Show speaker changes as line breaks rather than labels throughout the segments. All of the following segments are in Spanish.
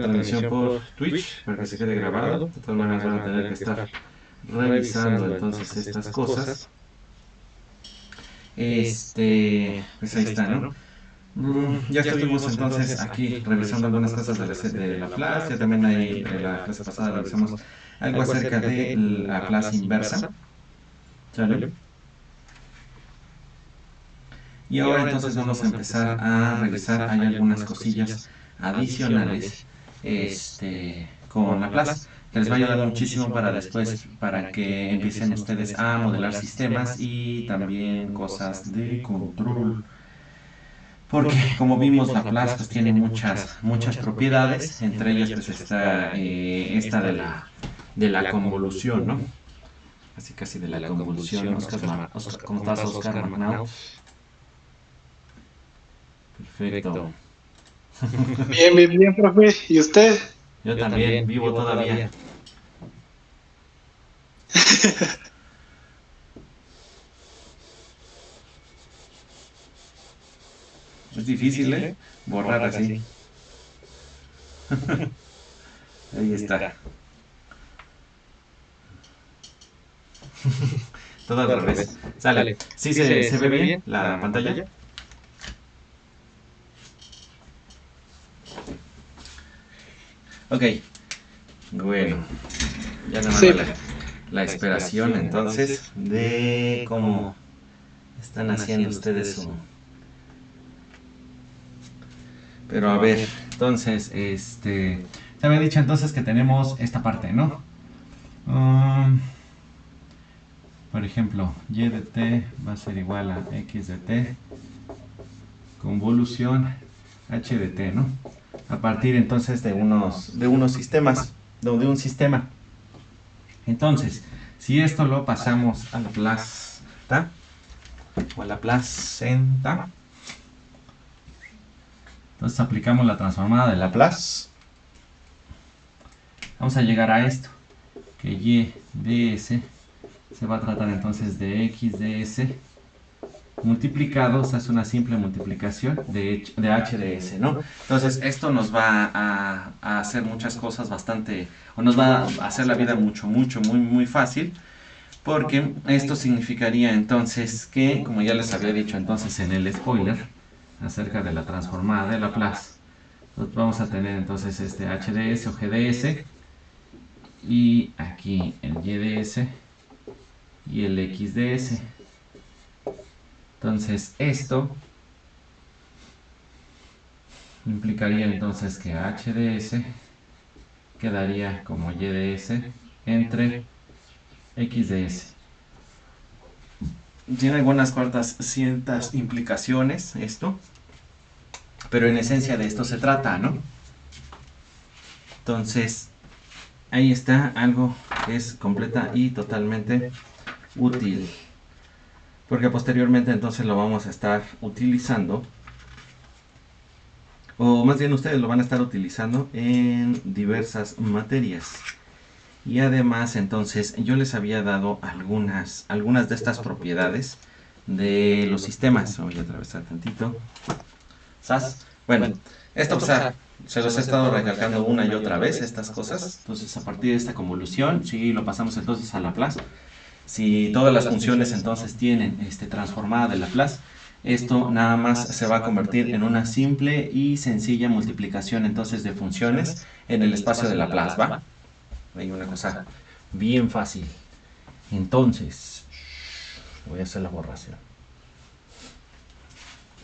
transmisión por Twitch para que se quede grabado. De todas maneras van a tener que estar revisando entonces estas cosas. Pues ahí está, ¿no? Ya estuvimos entonces aquí revisando algunas cosas de la Laplace. Ya también ahí la clase pasada revisamos algo acerca de la Laplace inversa. ¿Sale? Y ahora entonces vamos a empezar a revisar, hay algunas cosillas adicionales con Laplace, que les va a ayudar muchísimo para después, para que empiecen ustedes a modelar sistemas y también cosas de control. Porque como vimos Laplace pues tiene muchas propiedades, entre ellas pues está esta de la convolución, ¿no? Casi de la convolución. Oscar, ¿cómo estás, Oscar Magnao? Perfecto.
Bien, bien, bien, profe. ¿Y usted?
Yo también, vivo todavía. Es difícil, ¿eh? Borrar así. Ahí está. Todo al revés. Sale. ¿Sí se ve bien la pantalla? Ok. Bueno. Ya nada más
Sí.
la esperación entonces de cómo están haciendo ustedes su... Pero a ver, entonces, se había dicho entonces que tenemos esta parte, ¿no? Por ejemplo, y de t va a ser igual a x de t, convolución h de t, ¿no? A partir entonces de unos sistemas, de un sistema. Entonces, si esto lo pasamos a la plasta, o a la placenta, entonces aplicamos la transformada de Laplace. Vamos a llegar a esto, que y de s se va a tratar entonces de x de s multiplicado, se hace una simple multiplicación de h de s, ¿no? Entonces esto nos va a hacer muchas cosas bastante, o nos va a hacer la vida muy fácil, porque esto significaría entonces que, como ya les había dicho entonces en el spoiler, acerca de la transformada de Laplace, vamos a tener entonces este h de s o g de s, y aquí el y de s y el x de s. Entonces esto implicaría entonces que h de s quedaría como y de s entre x de s. Tiene algunas ciertas implicaciones esto, pero en esencia de esto se trata, ¿no? Entonces, ahí está algo que es completa y totalmente útil, porque posteriormente entonces lo vamos a estar utilizando, o más bien ustedes lo van a estar utilizando en diversas materias. Y además entonces yo les había dado algunas de estas propiedades de los sistemas. Voy a atravesar tantito. ¿Sas? Bueno, esto se los he estado recalcando una y otra vez, estas cosas. Entonces a partir de esta convolución, si lo pasamos entonces a Laplace, si todas las funciones entonces tienen transformada de Laplace, esto nada más se va a convertir en una simple y sencilla multiplicación entonces de funciones en el espacio de Laplace, ¿va? Hay una cosa bien fácil. Entonces, voy a hacer la borración.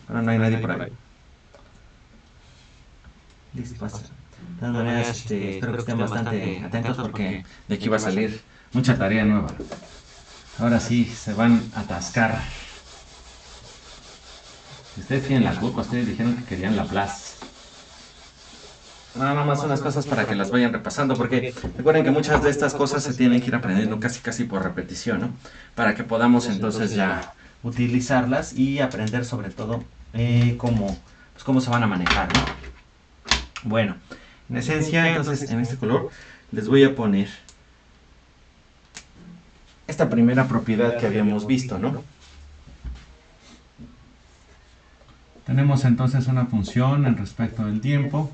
Ahora no hay nadie por ahí. Listo, pasa. De todas maneras, espero que estén bastante atentos porque de aquí va a salir mucha tarea nueva. Ahora sí, se van a atascar. Ustedes tienen la culpa, ustedes dijeron que querían Laplace. Nada más unas cosas para que las vayan repasando, porque recuerden que muchas de estas cosas se tienen que ir aprendiendo casi por repetición, ¿no? Para que podamos entonces ya utilizarlas y aprender sobre todo cómo se van a manejar, ¿no? Bueno, en esencia, entonces en este color les voy a poner esta primera propiedad que habíamos visto, ¿no? Tenemos entonces una función en respecto del tiempo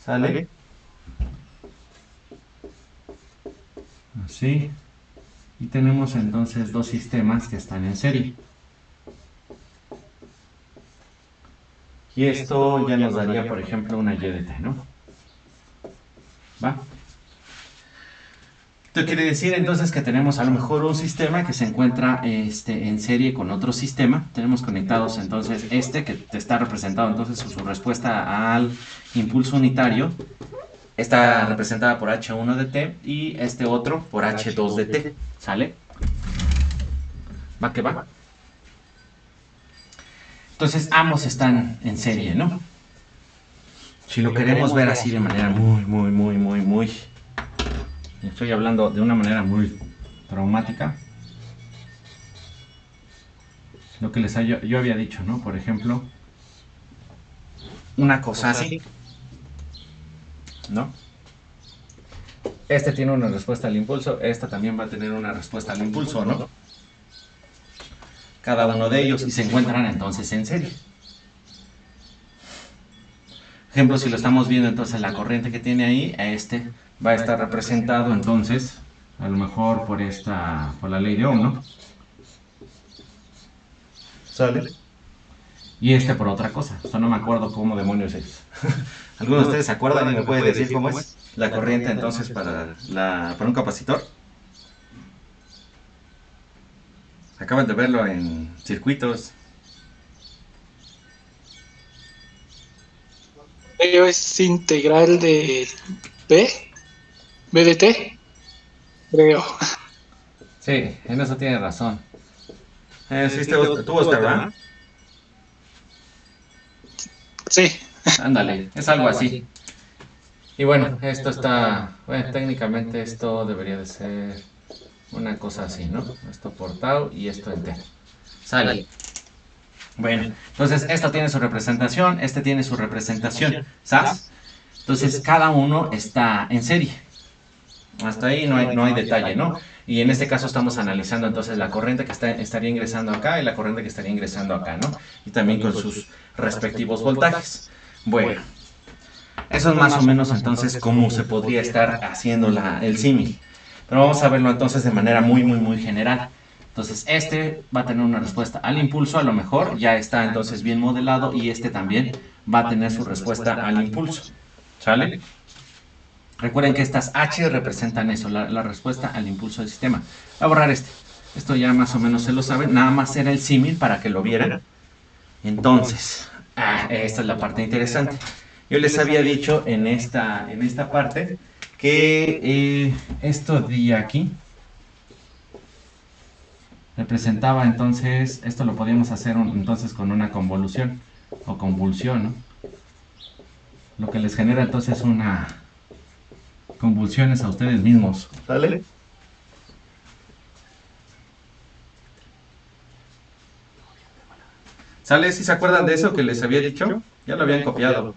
¿Sale? Así. Y tenemos entonces dos sistemas que están en serie. Y esto ya nos daría, por ejemplo, una Y de T, ¿no? ¿Va? Esto quiere decir entonces que tenemos a lo mejor un sistema que se encuentra en serie con otro sistema. Tenemos conectados entonces que te está representado entonces su respuesta al impulso unitario. Está representada por H1 de T y este otro por H2 de T. ¿Sale? ¿Va que va? Entonces ambos están en serie, ¿no? Si lo queremos ver así de manera muy, estoy hablando de una manera muy traumática. Lo que yo había dicho, ¿no? Por ejemplo, una cosa así, ¿no? Este tiene una respuesta al impulso, esta también va a tener una respuesta al impulso, ¿no? Cada uno de ellos y se encuentran entonces en serie. Ejemplo, si lo estamos viendo entonces la corriente que tiene ahí, va a estar representado entonces, a lo mejor por la ley de Ohm, ¿no? ¿Sale? Y por otra cosa, esto no me acuerdo cómo demonios es. ¿Alguno de ustedes se acuerdan y me puede decir cómo es la corriente entonces para un capacitor? Acaban de verlo en circuitos.
Es integral de B de T, creo.
Sí, en eso tiene razón. Sí, tú, Oscar, ¿verdad?
Sí.
Ándale, es algo así. Y bueno, técnicamente esto debería de ser una cosa así, ¿no? Esto por tau y esto en T. Sale. Bueno, entonces esto tiene su representación, este tiene su representación, ¿sabes? Entonces cada uno está en serie. Hasta ahí no hay detalle, ¿no? Y en este caso estamos analizando entonces la corriente que estaría ingresando acá y la corriente que estaría ingresando acá, ¿no? Y también con sus respectivos voltajes. Bueno, eso es más o menos entonces cómo se podría estar haciendo el símil. Pero vamos a verlo entonces de manera muy general. Entonces va a tener una respuesta al impulso, a lo mejor ya está entonces bien modelado y también va a tener su respuesta al impulso. ¿Sale? Recuerden que estas H representan eso, la respuesta al impulso del sistema. Voy a borrar esto ya más o menos se lo saben, nada más era el símil para que lo vieran. Entonces, esta es la parte interesante. Yo les había dicho en esta parte que esto de aquí representaba entonces, esto lo podíamos hacer entonces con una convolución o convulsión, ¿no? Lo que les genera entonces una convulsiones a ustedes mismos. ¿Sale? ¿Sale? ¿Si se acuerdan de eso que les había dicho? Ya lo habían copiado.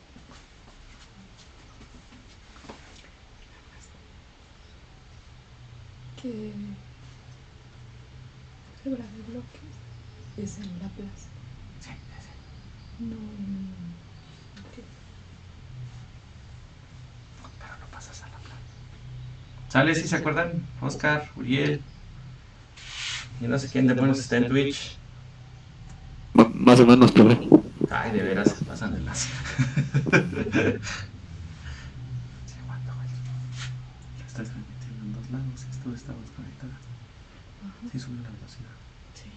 Que álgebra de bloques es en Laplace.
Sí,
No.
Okay. Pero no pasas a Laplace. ¿Sale? ¿Si se acuerdan? Oscar, Uriel. Y no sé quién demonios está en Twitch.
Más o menos, profe.
Ay, de veras, pasan de las. Estás transmitiendo en dos lados, esto está desconectado. Sí, sube la velocidad.
Sí.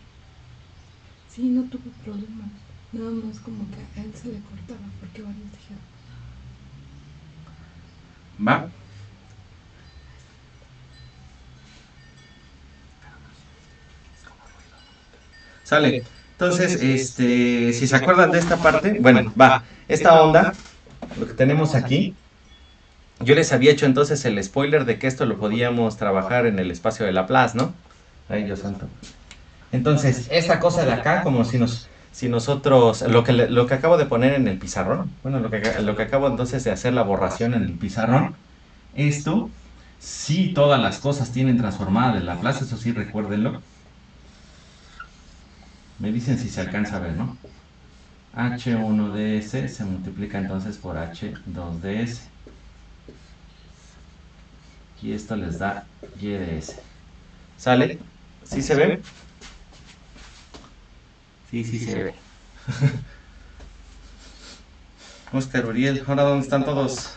Sí, no tuve problemas. Nada más como que a él se le cortaba porque varios dijeron.
¿Va? Sale. Entonces, si se acuerdan de esta parte, bueno, va. Esta onda, lo que tenemos aquí, yo les había hecho entonces el spoiler de que esto lo podíamos trabajar en el espacio de Laplace, ¿no? Ay, Dios santo. Entonces, esta cosa de acá, como si nosotros, lo que acabo de poner en el pizarrón, bueno, lo que acabo entonces de hacer la borración en el pizarrón, esto, sí, todas las cosas tienen transformada de Laplace, eso sí, recuérdenlo. Me dicen si se alcanza a ver, ¿no? H1 de S se multiplica entonces por H2 de S. Y esto les da y de s. ¿Sale? ¿Sí se ve? Sí se ve. Oscar, Uriel, ¿ahora dónde están todos?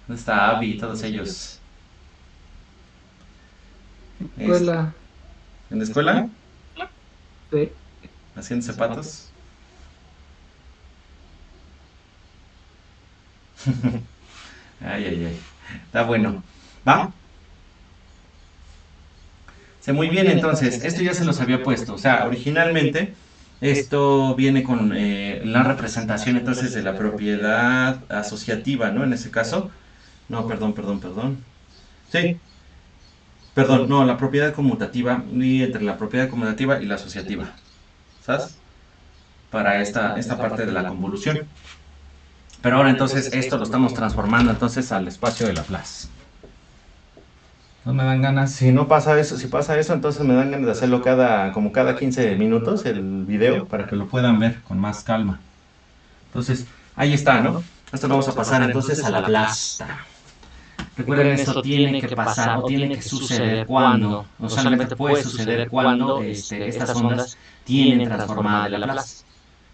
¿Dónde está Abby y todos ellos?
Escuela.
¿En la escuela?
Sí.
¿Haciendo zapatos? Ay. Está bueno. ¿Va? Sí, muy bien, entonces, esto ya se los había puesto. O sea, originalmente esto viene con la representación entonces de la propiedad asociativa, ¿no? En ese caso. No, perdón. Sí, perdón, no, la propiedad conmutativa y entre la propiedad conmutativa y la asociativa. ¿Sabes? Para esta parte de la convolución. Pero ahora entonces esto lo estamos transformando entonces al espacio de Laplace. No me dan ganas, si no pasa eso, si pasa eso, entonces me dan ganas de hacerlo como cada 15 minutos el video para que lo puedan ver con más calma. Entonces, ahí está, ¿no? Esto lo vamos a pasar entonces a Laplace. Recuerden, esto tiene que pasar o tiene que suceder cuando, no solamente puede suceder cuando estas ondas tienen transformada la Laplace.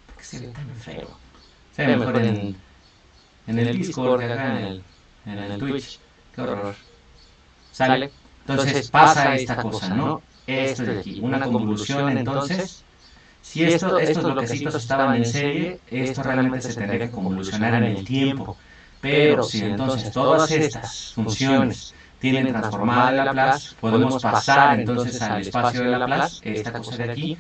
¿Por qué se ve tan feo? Se ve mejor en el Discord que acá en el Twitch. Qué horror. ¿Sale? Entonces pasa esta cosa, ¿no? Esto de aquí, una convolución entonces. Si estos bloquecitos estaban en serie, esto realmente se tendría que convolucionar en el tiempo. Pero si entonces todas estas funciones tienen transformada la Laplace, podemos pasar entonces al espacio de Laplace, esta cosa de aquí,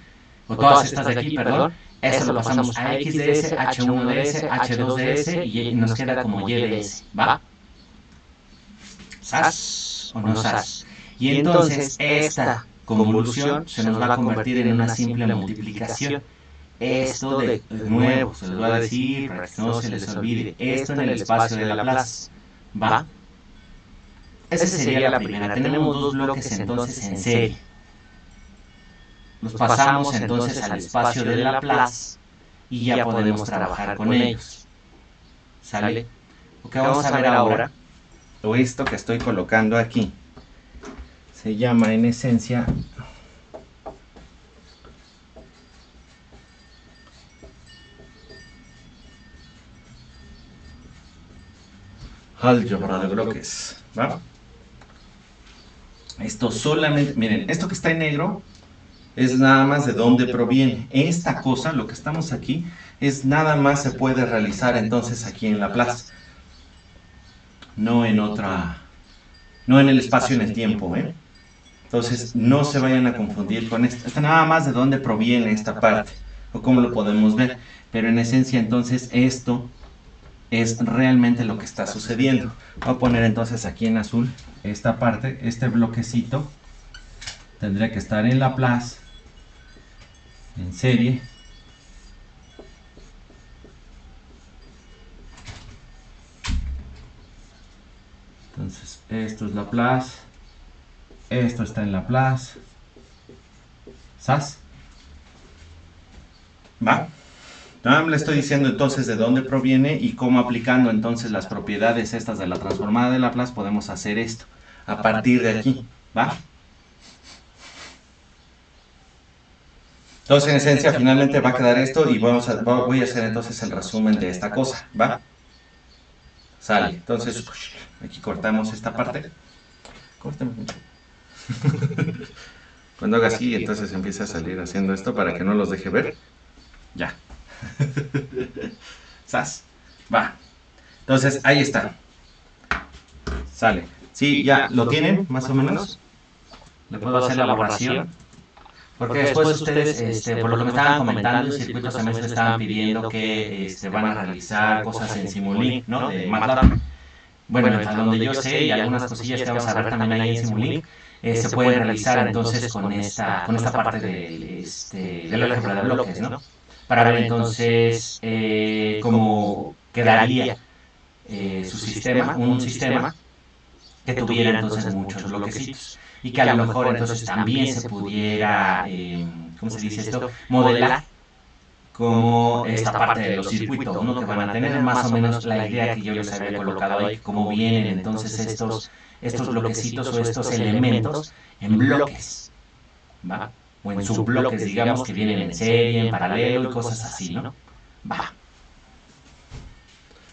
o todas estas de aquí, perdón, eso lo pasamos a x de s, h1 de s, h2 de s y nos queda como y de s, ¿va? ¿Sas o no sas? Y entonces esta convolución se nos va a convertir en una simple multiplicación. Esto de nuevo, se les va a decir para que no se les olvide, esto en el espacio de Laplace, ¿va? Esa sería la primera. Tenemos dos bloques entonces en serie. Los pasamos entonces al espacio de Laplace y ya podemos trabajar con ellos. ¿Sale? Lo que vamos a ver ahora, o esto que estoy colocando aquí, se llama en esencia álgebra de bloques, ¿va? Esto solamente, miren, esto que está en negro es nada más de dónde proviene. Esta cosa, lo que estamos aquí, es nada más se puede realizar entonces aquí en Laplace, no en el espacio, en el tiempo, ¿eh? Entonces, no se vayan a confundir con esto. Esto nada más de dónde proviene esta parte, o cómo lo podemos ver. Pero en esencia, entonces, esto es realmente lo que está sucediendo. Voy a poner entonces aquí en azul esta parte, este bloquecito tendría que estar en Laplace, en serie. Entonces, esto es Laplace. Esto está en Laplace. ¿Sas? ¿Va? Le estoy diciendo entonces de dónde proviene y cómo aplicando entonces las propiedades estas de la transformada de Laplace podemos hacer esto a partir de aquí. ¿Va? Entonces en esencia finalmente va a quedar esto y voy a hacer entonces el resumen de esta cosa. ¿Va? Sale. Entonces aquí cortamos esta parte. Córtame mucho. Cuando haga así, entonces empieza a salir haciendo esto para que no los deje ver. Ya. ¿Sas? Va. Entonces, ahí está. Sale. Sí, ya lo tienen, más o menos. Le puedo hacer la borración. Porque después ustedes, por lo que me estaban comentando, en circuitos también se estaban pidiendo que van a realizar cosas en Simulink, ¿no? De MATLAB. Bueno, hasta donde yo sé, y algunas cosillas que vamos a ver también ahí en Simulink, se pueden realizar entonces con esta parte del álgebra de bloques, ¿no? Para ver entonces cómo quedaría su sistema, un sistema que tuviera entonces muchos bloquecitos y que a lo mejor entonces también se pudiera, ¿cómo se dice esto? Modelar como esta parte de los circuitos, ¿no? Que van a tener más o menos la idea que yo les había colocado ahí, cómo vienen entonces estos bloquecitos o estos elementos en bloques, ¿va? O en subbloques, digamos, que vienen en serie, en paralelo y cosas así, ¿no? Va.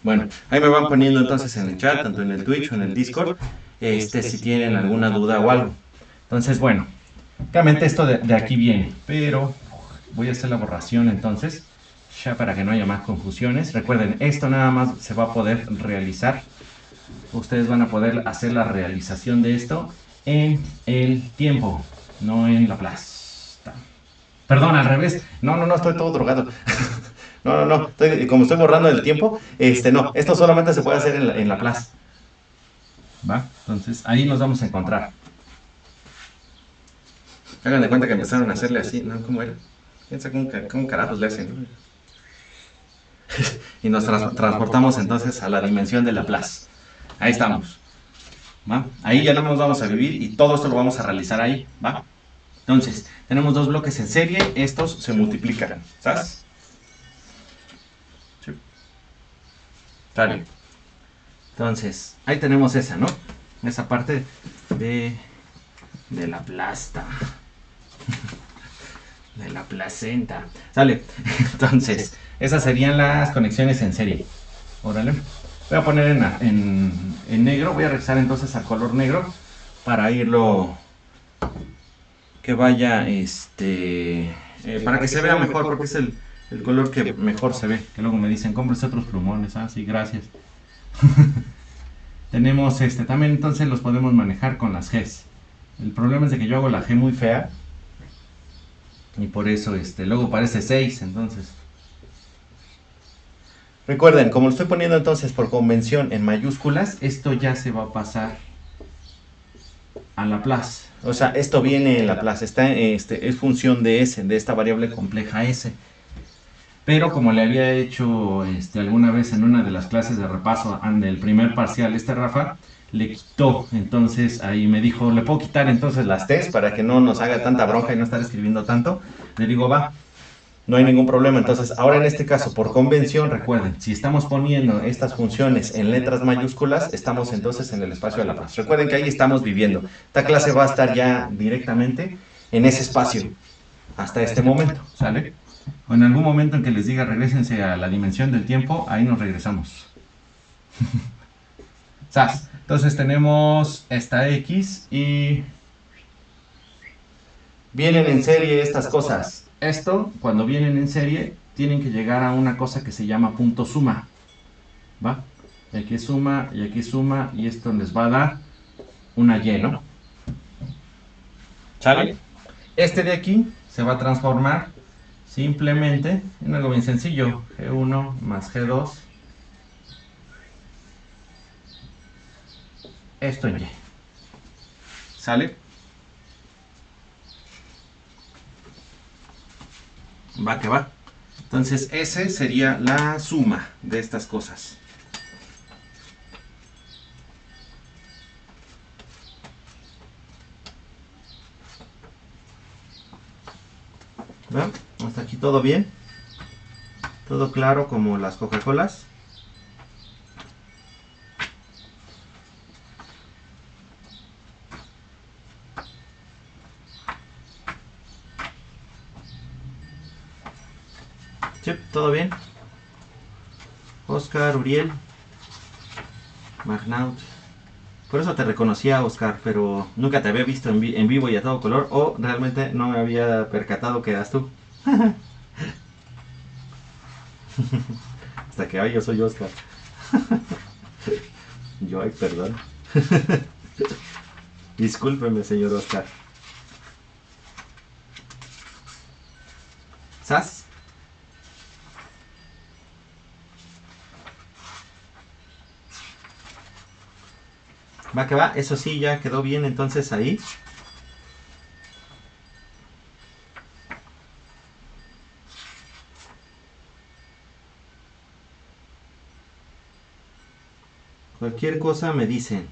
Bueno, ahí me van poniendo entonces en el chat, tanto en el Twitch o en el Discord, si tienen alguna duda o algo. Entonces, bueno, realmente esto de aquí viene, pero voy a hacer la borración entonces, ya para que no haya más confusiones. Recuerden, esto nada más se va a poder realizar. Ustedes van a poder hacer la realización de esto en el tiempo, no en la plaza. Perdón, al revés. No, estoy todo drogado. No. Como estoy borrando el tiempo, no, esto solamente se puede hacer en la plaza. ¿Va? Entonces, ahí nos vamos a encontrar. Hagan de cuenta que empezaron a hacerle así, ¿no? ¿Cómo era? Piensa cómo carajos le hacen. Y nos transportamos entonces a la dimensión de la plaza. Ahí estamos. ¿Va? Ahí ya no nos vamos a vivir y todo esto lo vamos a realizar ahí. ¿Va? Entonces, tenemos dos bloques en serie, estos se multiplican. ¿Sabes? Sí. Vale. Entonces, ahí tenemos esa, ¿no? Esa parte de la plasta. De la placenta. Sale. Entonces, esas serían las conexiones en serie. Órale. Voy a poner en negro. Voy a regresar entonces al color negro para irlo que vaya para que se vea mejor, porque es el color que mejor se ve. Que luego me dicen, cómprese otros plumones. Ah, sí, gracias. Tenemos también, entonces los podemos manejar con las Gs. El problema es de que yo hago la G muy fea y por eso luego parece 6, entonces. Recuerden, como lo estoy poniendo entonces por convención en mayúsculas, esto ya se va a pasar a la plaza. O sea, esto viene en la plaza, es función de S, de esta variable compleja S. Pero como le había hecho alguna vez en una de las clases de repaso del primer parcial, Rafa, le quitó, entonces ahí me dijo, ¿le puedo quitar entonces las T's para que no nos haga tanta bronca y no estar escribiendo tanto? Le digo, va, no hay ningún problema. Entonces, ahora en este caso, por convención, recuerden, si estamos poniendo estas funciones en letras mayúsculas, estamos entonces en el espacio de la plaza. Recuerden que ahí estamos viviendo. Esta clase va a estar ya directamente en ese espacio, hasta este momento, ¿sale? O en algún momento en que les diga regresense a la dimensión del tiempo, ahí nos regresamos. ¡Sas! Entonces tenemos esta X y vienen en serie estas cosas. Esto, cuando vienen en serie, tienen que llegar a una cosa que se llama punto suma. ¿Va? Y aquí suma, y aquí suma, y esto les va a dar una Y, ¿no? ¿Sale? De aquí se va a transformar simplemente en algo bien sencillo. G1 más G2. Esto en Y. ¿Sale? Va que va. Entonces, S sería la suma de estas cosas. ¿Va? Hasta aquí todo bien. Todo claro como las Coca-Colas. Sí, todo bien. Oscar, Uriel, Magnaut. Por eso te reconocía, Oscar, pero nunca te había visto en vivo y a todo color, o realmente no me había percatado que eras tú. Hasta que, ay, yo soy Oscar. Yo, ay, perdón. Discúlpeme, señor Oscar. ¿Sas? Va que va, eso sí, ya quedó bien entonces ahí. Cualquier cosa me dicen.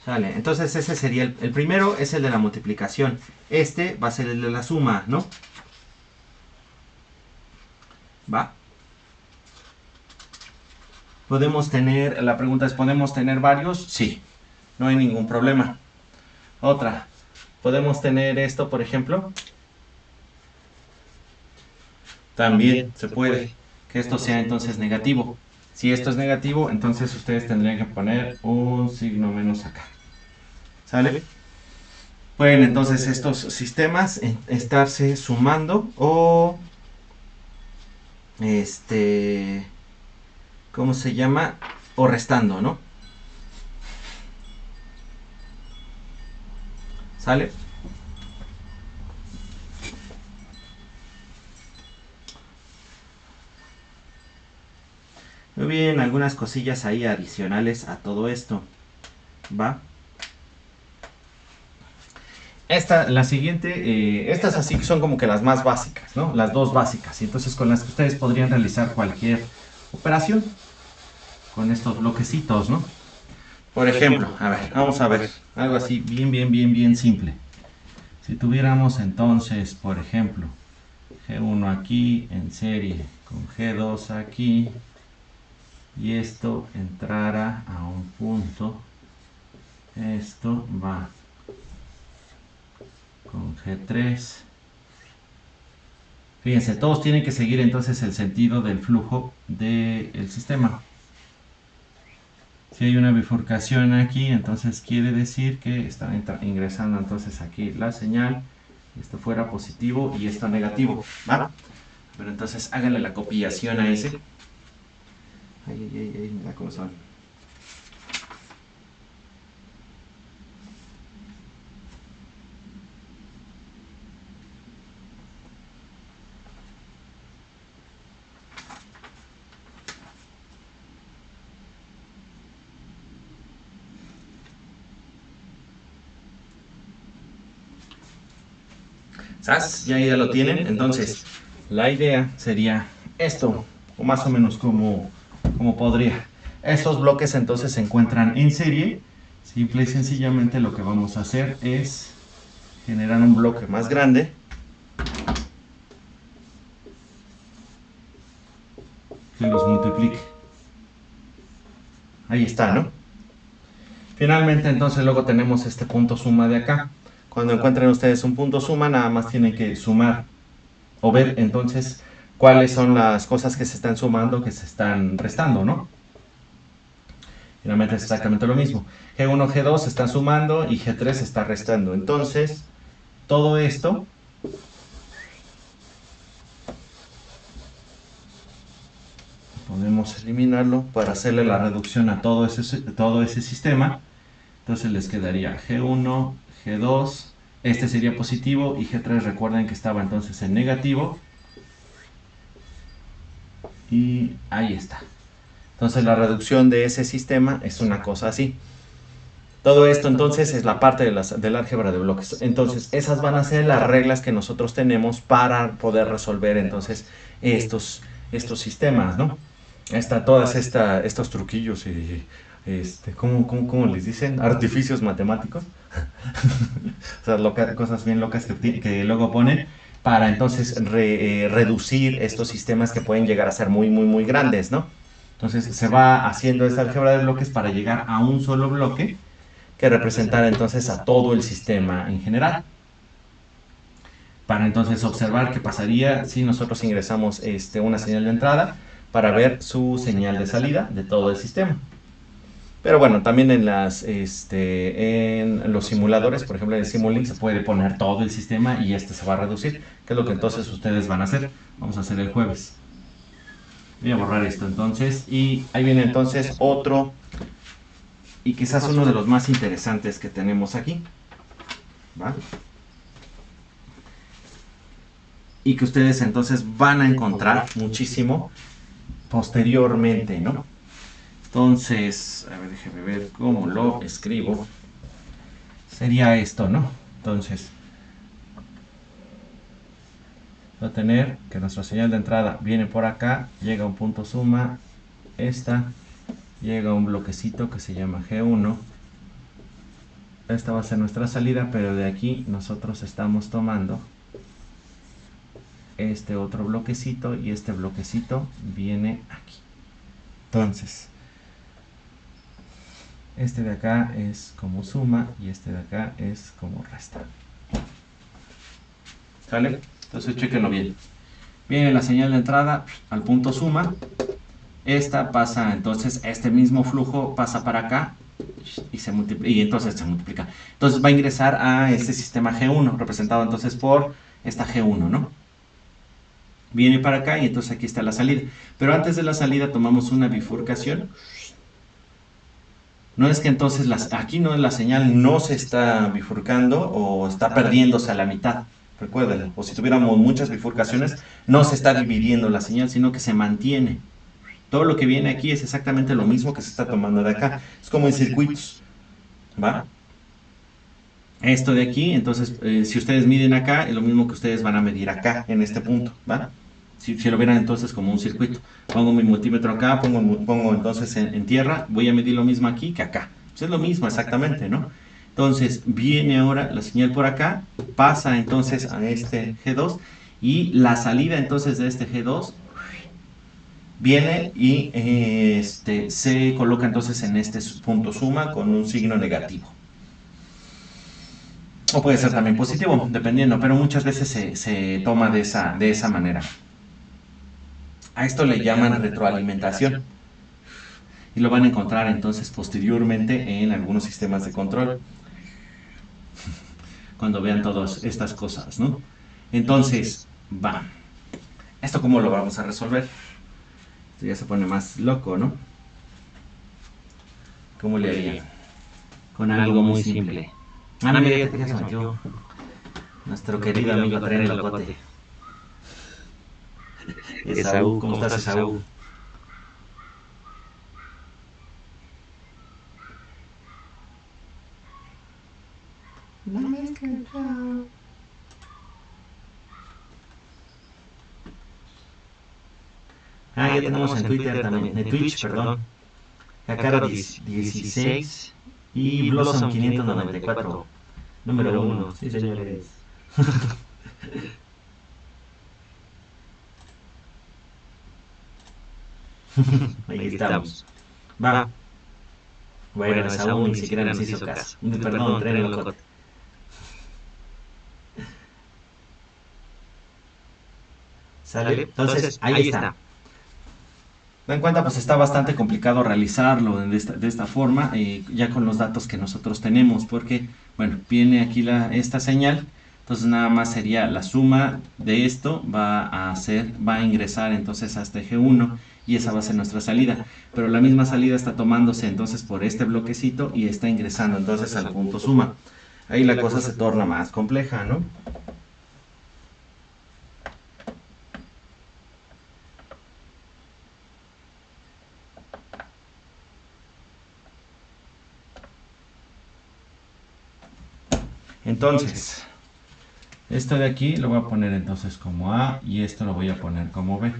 Sale, entonces ese sería el primero, es el de la multiplicación. Este va a ser el de la suma, ¿no? Va. Podemos tener, la pregunta es, ¿podemos tener varios? Sí, no hay ningún problema. Otra, ¿podemos tener esto, por ejemplo? También se puede, que esto sea entonces negativo. Si esto es negativo, entonces ustedes tendrían que poner un signo menos acá. ¿Sale? Pueden entonces estos sistemas estarse sumando o ¿cómo se llama? O restando, ¿no? ¿Sale? Muy bien, algunas cosillas ahí adicionales a todo esto. ¿Va? La siguiente, estas así son como que las más básicas, ¿no? Las dos básicas. Y entonces con las que ustedes podrían realizar cualquier operación. Con estos bloquecitos, ¿no? Por ejemplo, a ver, vamos a ver. Algo así bien simple. Si tuviéramos entonces, por ejemplo, G1 aquí en serie con G2 aquí. Y esto entrara a un punto. Esto va con G3. Fíjense, todos tienen que seguir entonces el sentido del flujo del sistema. Si hay una bifurcación aquí, entonces quiere decir que están ingresando entonces aquí la señal. Esto fuera positivo y esto negativo, ¿va? Pero entonces háganle la copiación a ese. Mira cómo son. ¿Sabes? Ya lo tienen. Entonces, la idea sería esto, o más o menos como podría. Estos bloques entonces se encuentran en serie. Simple y sencillamente lo que vamos a hacer es generar un bloque más grande. Que los multiplique. Ahí está, ¿no? Finalmente entonces luego tenemos este punto suma de acá. Cuando encuentren ustedes un punto suma, nada más tienen que sumar o ver entonces cuáles son las cosas que se están sumando, que se están restando, ¿no? Finalmente es exactamente lo mismo. G1, G2 se están sumando y G3 se está restando. Entonces, todo esto podemos eliminarlo para hacerle la reducción a todo ese sistema. Entonces les quedaría G1, G2, este sería positivo y G3 recuerden que estaba entonces en negativo. Y ahí está. Entonces la reducción de ese sistema es una cosa así. Todo esto entonces es la parte de la álgebra de bloques. Entonces esas van a ser las reglas que nosotros tenemos para poder resolver entonces estos sistemas, ¿no? Todas estos truquillos y ¿cómo les dicen? Artificios matemáticos. O sea, cosas bien locas que luego ponen para entonces reducir estos sistemas que pueden llegar a ser muy grandes, ¿no? Entonces se va haciendo esta álgebra de bloques para llegar a un solo bloque que representara entonces a todo el sistema en general. Para entonces observar qué pasaría si nosotros ingresamos una señal de entrada para ver su señal de salida de todo el sistema. Pero bueno, también en los simuladores, por ejemplo en el Simulink se puede poner todo el sistema y se va a reducir, que es lo que entonces ustedes van a hacer. Vamos a hacer el jueves. Voy a borrar esto entonces y ahí viene entonces otro y quizás uno de los más interesantes que tenemos aquí. ¿Va? Y que ustedes entonces van a encontrar muchísimo posteriormente, ¿no? Entonces, a ver, déjeme ver cómo lo escribo. Sería esto, ¿no? Entonces, va a tener que nuestra señal de entrada viene por acá, llega a un punto suma, llega a un bloquecito que se llama G1, Esta va a ser nuestra salida, pero de aquí nosotros estamos tomando este otro bloquecito y este bloquecito viene aquí. Entonces, este de acá es como suma y este de acá es como resta. ¿Sale? Entonces chequenlo bien. Viene la señal de entrada al punto suma. Esta pasa, entonces este mismo flujo pasa para acá y entonces se multiplica. Entonces va a ingresar a este sistema G1, representado entonces por esta G1, ¿no? Viene para acá y entonces aquí está la salida. Pero antes de la salida tomamos una bifurcación. No es que entonces aquí no la señal no se está bifurcando o está perdiéndose a la mitad. Recuerden, o si tuviéramos muchas bifurcaciones, no se está dividiendo la señal, sino que se mantiene. Todo lo que viene aquí es exactamente lo mismo que se está tomando de acá. Es como en circuitos. ¿Va? Esto de aquí, entonces, si ustedes miden acá, es lo mismo que ustedes van a medir acá, en este punto. ¿Va? Si lo vieran entonces como un circuito. Pongo mi multímetro acá, pongo entonces en tierra, voy a medir lo mismo aquí que acá. Pues es lo mismo exactamente, ¿no? Entonces viene ahora la señal por acá, pasa entonces a este G2 y la salida entonces de este G2 viene y se coloca entonces en este punto suma con un signo negativo. O puede ser también positivo, dependiendo, pero muchas veces se toma de esa manera. A esto le llaman retroalimentación. Y lo van a encontrar entonces posteriormente en algunos sistemas de control. Cuando vean todas estas cosas, ¿no? Entonces, va. ¿Esto cómo lo vamos a resolver? Esto ya se pone más loco, ¿no? ¿Cómo le harían? Con algo muy simple. Ah, mira, ya se metió nuestro querido amigo Tren Locote. Esaú, ¿cómo estás, Esaú?
No me has cantado.
Ah, ya tenemos en Twitter también, en Twitch, perdón. Kakaro 16 y Blossom 594, número 1. Sí, señores. Ahí estamos. Va. Bueno, Saúl ni siquiera nos hizo caso. Perdón, Tren Locote. ¿Sale? Entonces, ahí está. Dan cuenta, pues está bastante complicado realizarlo de esta forma, ya con los datos que nosotros tenemos, porque, bueno, viene aquí esta señal, entonces nada más sería la suma de esto, va a ingresar entonces a este G1 y esa va a ser nuestra salida, pero la misma salida está tomándose entonces por este bloquecito y está ingresando entonces al punto suma. Ahí la cosa se torna más compleja, ¿no? Entonces, esto de aquí lo voy a poner entonces como A y esto lo voy a poner como B.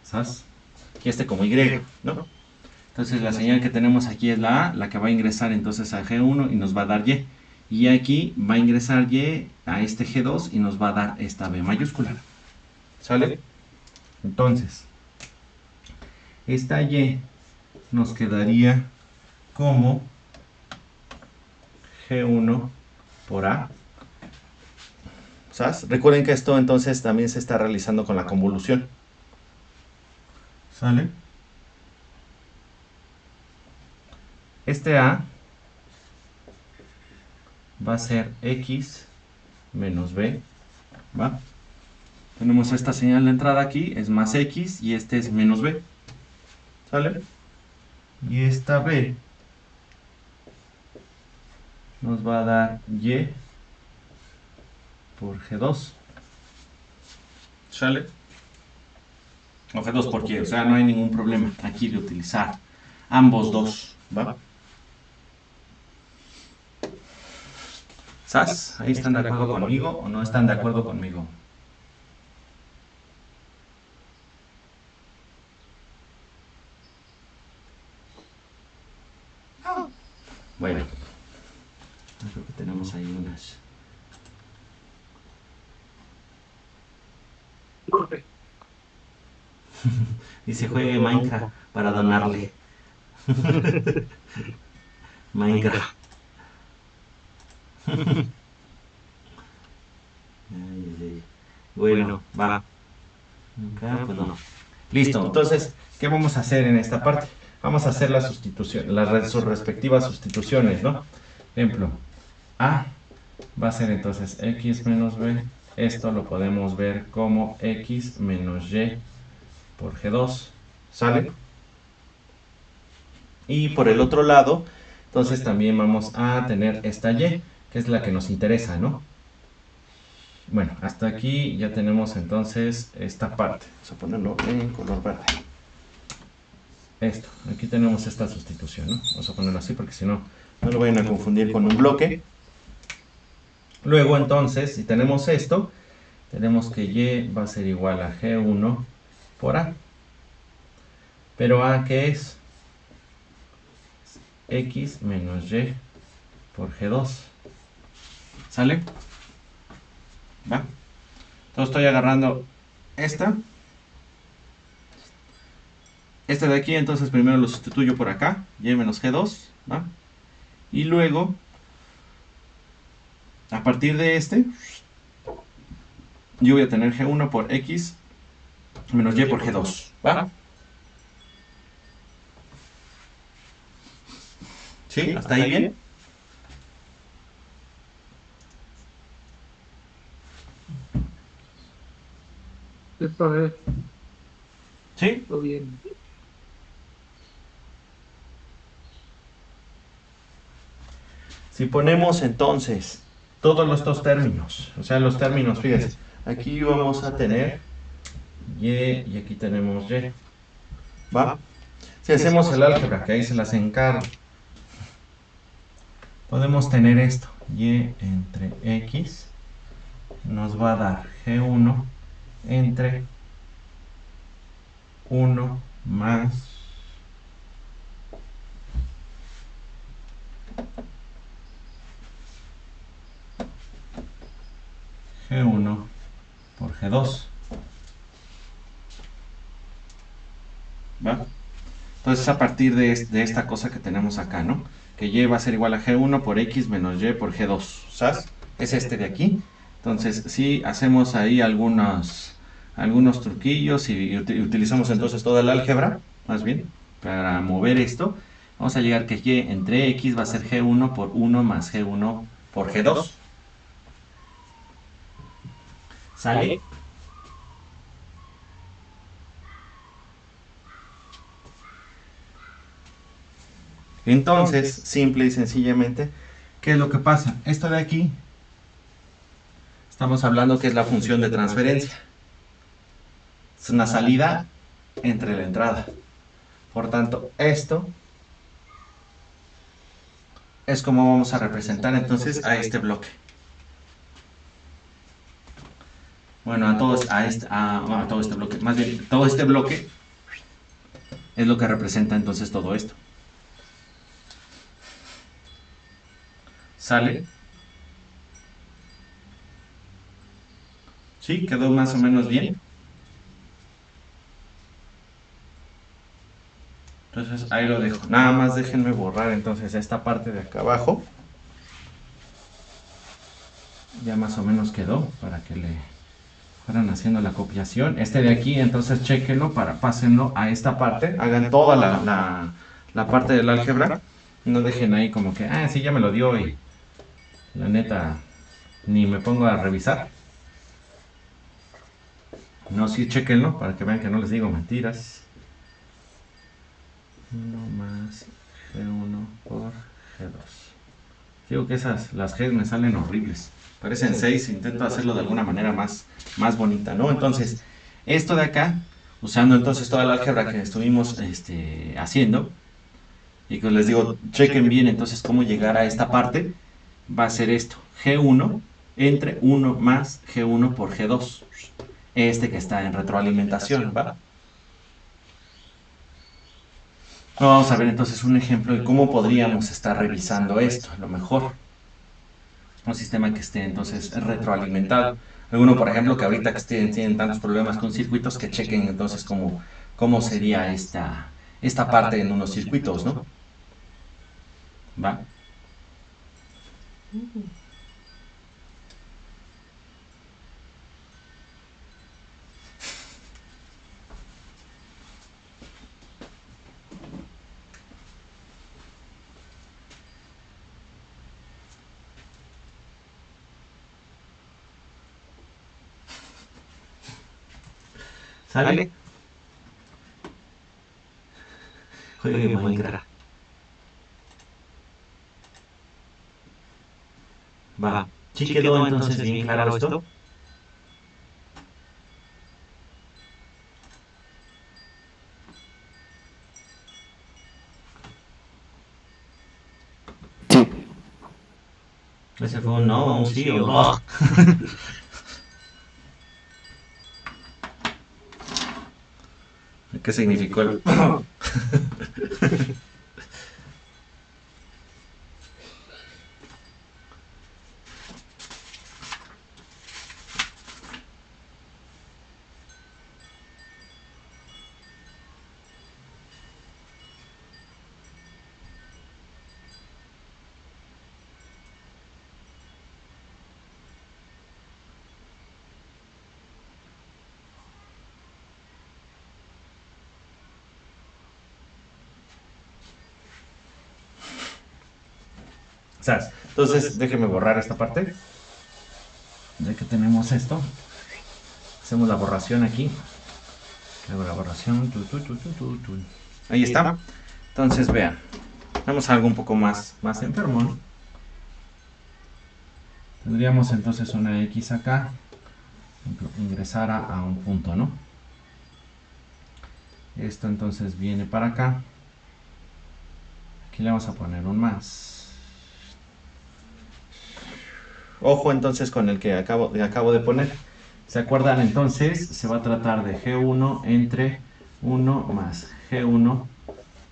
¿Sabes? Y este como Y, ¿no? Entonces la señal que tenemos aquí es la A, la que va a ingresar entonces a G1 y nos va a dar Y. Y aquí va a ingresar Y a este G2 y nos va a dar esta B mayúscula. ¿Sale? Entonces, esta Y nos quedaría como G1 por A. ¿Sabes? Recuerden que esto entonces también se está realizando con la convolución. ¿Sale? Este A va a ser X menos B, ¿va? Tenemos esta señal de entrada aquí, es más X y este es menos B, ¿sale? Y esta B nos va a dar Y por G2, ¿sale? O G2 por Y, o sea, no hay ningún problema aquí de utilizar ambos dos, ¿va? ¿Sabes? ¿Ahí están de acuerdo conmigo o no están de acuerdo conmigo? Bueno, tenemos ahí unas. Dice juegue Minecraft para donarle. Minecraft. Ay, ay, ay. Bueno, va. Acá, pues no. Listo, entonces, ¿qué vamos a hacer en esta parte? Vamos a hacer la sustitución, sus respectivas sustituciones, ¿no? Ejemplo, A va a ser entonces x menos b. Esto lo podemos ver como x menos y por g2. ¿Sale? Y por el otro lado, entonces también vamos a tener esta y, que es la que nos interesa, ¿no? Bueno, hasta aquí ya tenemos entonces esta parte. Vamos a ponerlo en color verde. Esto, aquí tenemos esta sustitución, ¿no? Vamos a ponerlo así porque si no, no lo vayan a confundir con un bloque. Luego entonces, si tenemos esto, tenemos que y va a ser igual a g1 por a. Pero a, ¿qué es? X menos y por g2. ¿Sale? ¿Va? Entonces estoy agarrando esta. Este de aquí, entonces primero lo sustituyo por acá, y menos g2, ¿va? Y luego, a partir de este, yo voy a tener g1 por x menos y por g2, ¿va? ¿Sí? ¿Hasta ahí bien? ¿Sí?
Todo bien.
Si ponemos entonces todos los dos términos, o sea, los términos, fíjense, aquí vamos a tener y aquí tenemos y, ¿va? Si hacemos el álgebra, que ahí se las encargo, podemos tener esto, y entre x nos va a dar g1 entre 1 más g1 por g2. ¿Va? Entonces a partir de esta cosa que tenemos acá, ¿no? Que y va a ser igual a g1 por x menos y por g2, ¿sabes? Es este de aquí. Entonces si hacemos ahí algunos truquillos y utilizamos entonces toda la álgebra, más bien, para mover esto, vamos a llegar que y entre x va a ser g1 por 1 más g1 por g2. ¿Sale? Entonces, simple y sencillamente, ¿qué es lo que pasa? Esto de aquí, estamos hablando que es la función de transferencia. Es una salida entre la entrada. Por tanto, esto es como vamos a representar entonces a este bloque. Bueno, a todo este bloque, más bien, todo este bloque es lo que representa entonces todo esto. ¿Sale? ¿Sí? ¿Quedó más o menos bien? Entonces ahí lo dejo. Nada más déjenme borrar entonces esta parte de acá abajo. Ya más o menos quedó para que le fueran haciendo la copiación. Este de aquí, entonces chequenlo pásenlo a esta parte. Hagan toda la parte del álgebra. No dejen ahí como que, sí, ya me lo dio y la neta ni me pongo a revisar. No, sí, chequenlo para que vean que no les digo mentiras. 1 más G1 por G2. Digo que las G me salen horribles. Parecen 6, intento hacerlo de alguna manera más bonita, ¿no? Entonces, esto de acá, usando entonces toda la álgebra que estuvimos haciendo, y que les digo, chequen bien entonces cómo llegar a esta parte, va a ser esto, G1 entre 1 más G1 por G2, este que está en retroalimentación, ¿va? Vamos a ver entonces un ejemplo de cómo podríamos estar revisando esto, a lo mejor. un sistema que esté entonces retroalimentado. Alguno, por ejemplo, que ahorita que tienen tantos problemas con circuitos, que chequen entonces cómo sería esta parte en unos circuitos, ¿no? ¿Va? ¿Sale? Juegue Minecraft. Va. ¿Sí quedó entonces bien claro esto?
Sí.
Ese fue un no, un sí o no. ¿Qué significó el...? ¿Sabes? Entonces, déjeme borrar esta parte. Ya que tenemos esto, hacemos la borración aquí. Hago la borración. Ahí está. Entonces, vean. Vamos a algo un poco más enfermo, ¿no? Tendríamos entonces una X acá. Ingresara a un punto, ¿no? Esto entonces viene para acá. Aquí le vamos a poner un más. Ojo entonces con el que acabo de poner. ¿Se acuerdan? Entonces se va a tratar de G1 entre 1 más G1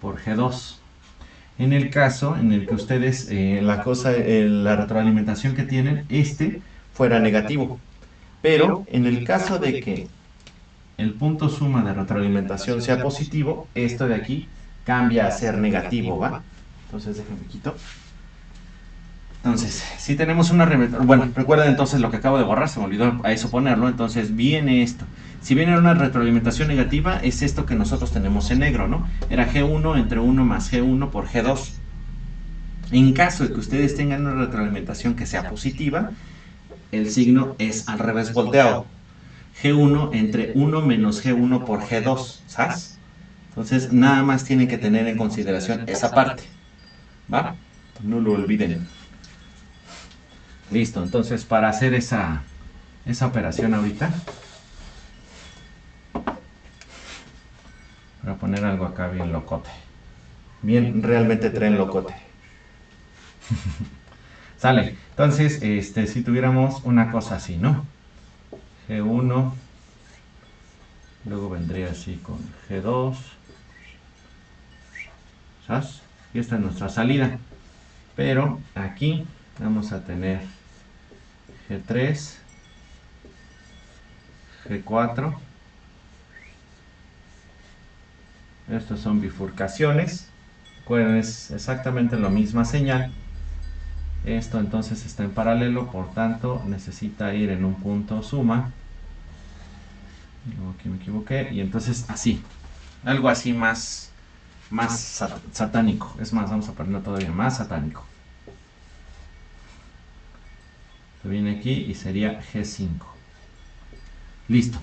por G2. En el caso en el que ustedes, la retroalimentación que tienen, fuera negativo. Pero en el caso de que el punto suma de retroalimentación sea positivo, esto de aquí cambia a ser negativo, ¿va? Entonces déjenme quito. Entonces, si tenemos una... Bueno, recuerden entonces lo que acabo de borrar, se me olvidó a eso ponerlo. Entonces viene esto. Si viene una retroalimentación negativa, es esto que nosotros tenemos en negro, ¿no? Era G1 entre 1 más G1 por G2. En caso de que ustedes tengan una retroalimentación que sea positiva, el signo es al revés volteado. G1 entre 1 menos G1 por G2, ¿sabes? Entonces, nada más tienen que tener en consideración esa parte, ¿va? No lo olviden. Listo, entonces para hacer esa operación ahorita, voy a poner algo acá bien locote. Bien, realmente tren locote. Sale. Entonces, si tuviéramos una cosa así, ¿no? G1, luego vendría así con G2, ¿sabes? Y esta es nuestra salida. Pero aquí vamos a tener G3, G4. Estos son bifurcaciones. Recuerden, es exactamente la misma señal. Esto entonces está en paralelo, por tanto necesita ir en un punto suma. Luego aquí me equivoqué. Y entonces así. Algo así más satánico. Es más, vamos a ponerlo todavía más satánico. Esto viene aquí y sería G5. Listo.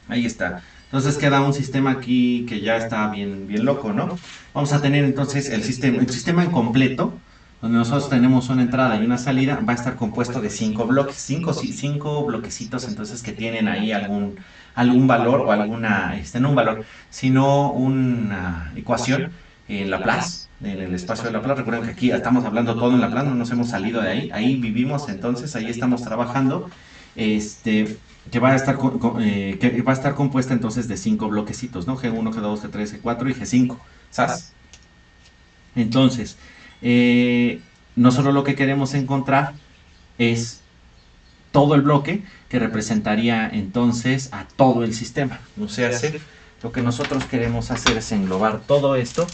Ahí está. Entonces queda un sistema aquí que ya está bien loco, ¿no? Vamos a tener entonces el sistema en completo, donde nosotros tenemos una entrada y una salida, va a estar compuesto de 5 bloques, 5 bloquecitos entonces que tienen ahí algún valor o no un valor, sino una ecuación en Laplace, en el espacio de Laplace. Recuerden que aquí estamos hablando todo en Laplace, no nos hemos salido de ahí vivimos entonces, ahí estamos trabajando. Que va a estar compuesta entonces de 5 bloquecitos, ¿no? G1, G2, G3, G4 y G5, ¿sabes? Entonces, nosotros lo que queremos encontrar es todo el bloque que representaría entonces a todo el sistema. O sea, lo que nosotros queremos hacer es englobar todo esto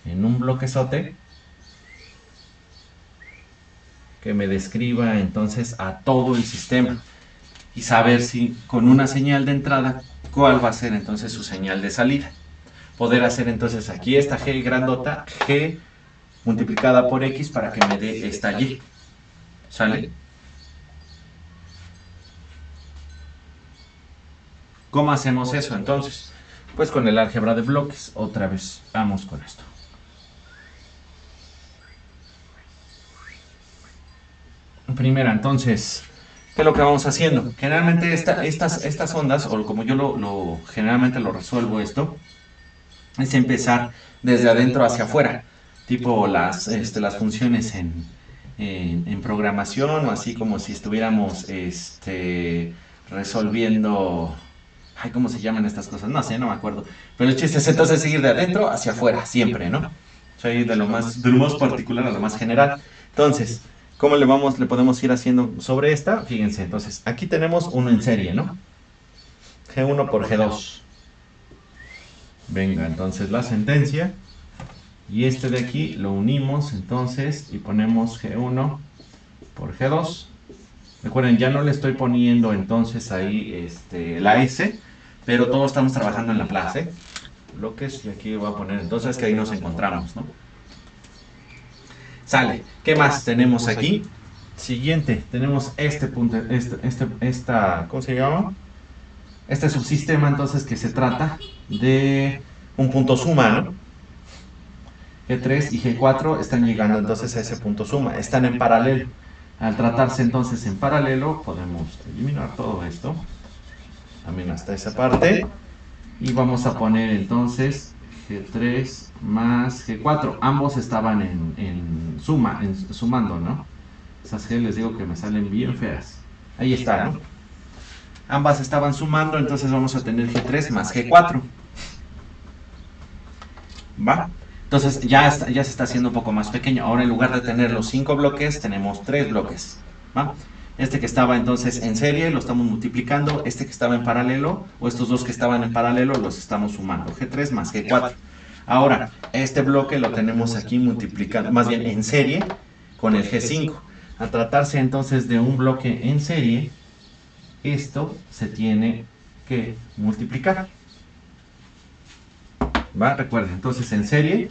en un bloquezote que me describa entonces a todo el sistema y saber si con una señal de entrada cuál va a ser entonces su señal de salida. Poder hacer entonces aquí esta G grandota, G multiplicada por X para que me dé esta Y. ¿Sale? ¿Cómo hacemos eso entonces? Pues con el álgebra de bloques. Otra vez, vamos con esto. Primera, entonces, ¿qué es lo que vamos haciendo? Generalmente estas ondas, o como yo generalmente lo resuelvo esto, es empezar desde adentro hacia afuera, tipo las funciones en programación, o así como si estuviéramos resolviendo... Ay, ¿cómo se llaman estas cosas? No sé, no me acuerdo. Pero el chiste es entonces seguir de adentro hacia afuera, siempre, ¿no? O sea, ir de lo más particular a lo más general. Entonces, ¿cómo le podemos ir haciendo sobre esta? Fíjense, entonces, aquí tenemos uno en serie, ¿no? G1 por G2. Venga, entonces la sentencia. Y este de aquí lo unimos, entonces, y ponemos G1 por G2. Recuerden, ya no le estoy poniendo entonces ahí la S, pero todos estamos trabajando en la plaza, bloques, y aquí voy a poner entonces que ahí nos encontramos, ¿no? Sale. ¿Qué más tenemos aquí? Siguiente, tenemos este punto, ¿cómo se llama? Este subsistema entonces que se trata de un punto suma, ¿no? G3 y G4 están llegando entonces a ese punto suma, están en paralelo. Al tratarse entonces en paralelo, podemos eliminar todo esto, también hasta esa parte, y vamos a poner entonces G3 más G4. Ambos estaban sumando, ¿no? Esas G les digo que me salen bien feas. Ahí está, ¿no? Ambas estaban sumando, entonces vamos a tener G3 más G4. ¿Va? Entonces ya se está haciendo un poco más pequeño. Ahora en lugar de tener los 5 bloques, tenemos 3 bloques. ¿Va? Este que estaba entonces en serie lo estamos multiplicando. Este que estaba en paralelo, o estos dos que estaban en paralelo, los estamos sumando. G3 más G4. Ahora, este bloque lo tenemos aquí multiplicado, más bien en serie, con el G5. Al tratarse entonces de un bloque en serie, esto se tiene que multiplicar. ¿Va? Recuerden, entonces en serie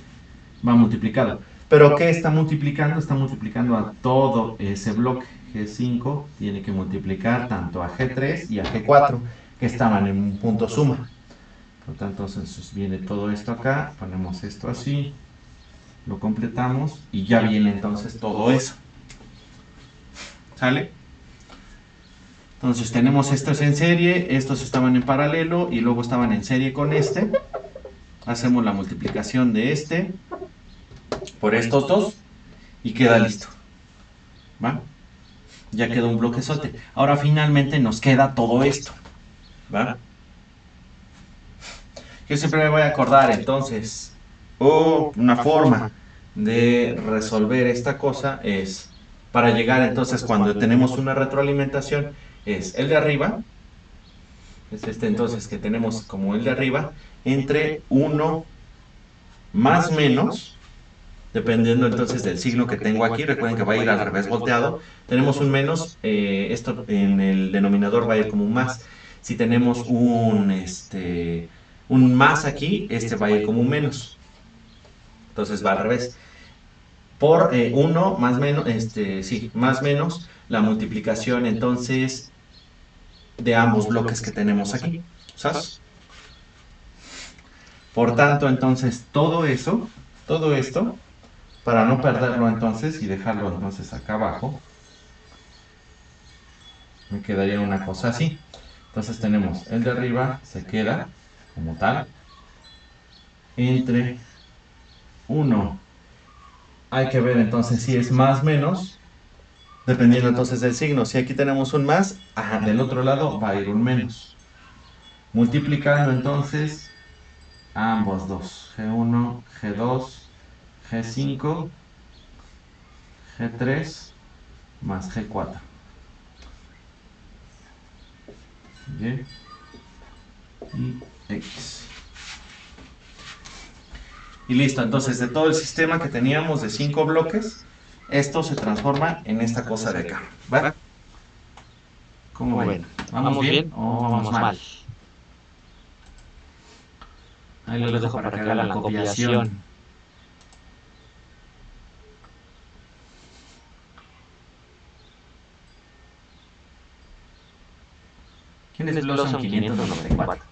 va multiplicado. ¿Pero qué está multiplicando? Está multiplicando a todo ese bloque. G5 tiene que multiplicar tanto a G3 y a G4, que estaban en un punto suma. Por lo tanto, entonces viene todo esto acá, ponemos esto así, lo completamos y ya viene entonces todo eso. ¿Sale? Entonces tenemos estos en serie, estos estaban en paralelo y luego estaban en serie con este. Hacemos la multiplicación de este por estos dos y queda listo. ¿Va? Ya quedó un bloquezote. Ahora finalmente nos queda todo esto. ¿Va? Yo siempre me voy a acordar entonces, una forma de resolver esta cosa es, para llegar entonces cuando tenemos una retroalimentación, es el de arriba, es este entonces que tenemos como el de arriba, entre 1 más menos, dependiendo entonces del signo que tengo aquí, recuerden que va a ir al revés volteado, tenemos un menos, esto en el denominador va a ir como un más. Si tenemos un más aquí, este va a ir como un menos. Entonces va al revés. Por 1 más menos, más menos la multiplicación entonces de ambos bloques que tenemos aquí. ¿Sabes? Por tanto, entonces todo esto, para no perderlo entonces y dejarlo entonces acá abajo, me quedaría una cosa así. Entonces tenemos el de arriba, se queda como tal, entre 1. Hay que ver entonces si es más menos, dependiendo entonces del signo. Si aquí tenemos un más, del otro lado va a ir un menos. Multiplicando entonces ambos dos, G1, G2, G5, G3 más G4. Y y X. Y listo, entonces de todo el sistema que teníamos de 5 bloques, esto se transforma en esta cosa de acá. ¿Va? ¿Cómo ven? ¿Vamos bien o vamos mal? Ahí lo dejo para que haga la copiación. ¿Quién es Blossom 594?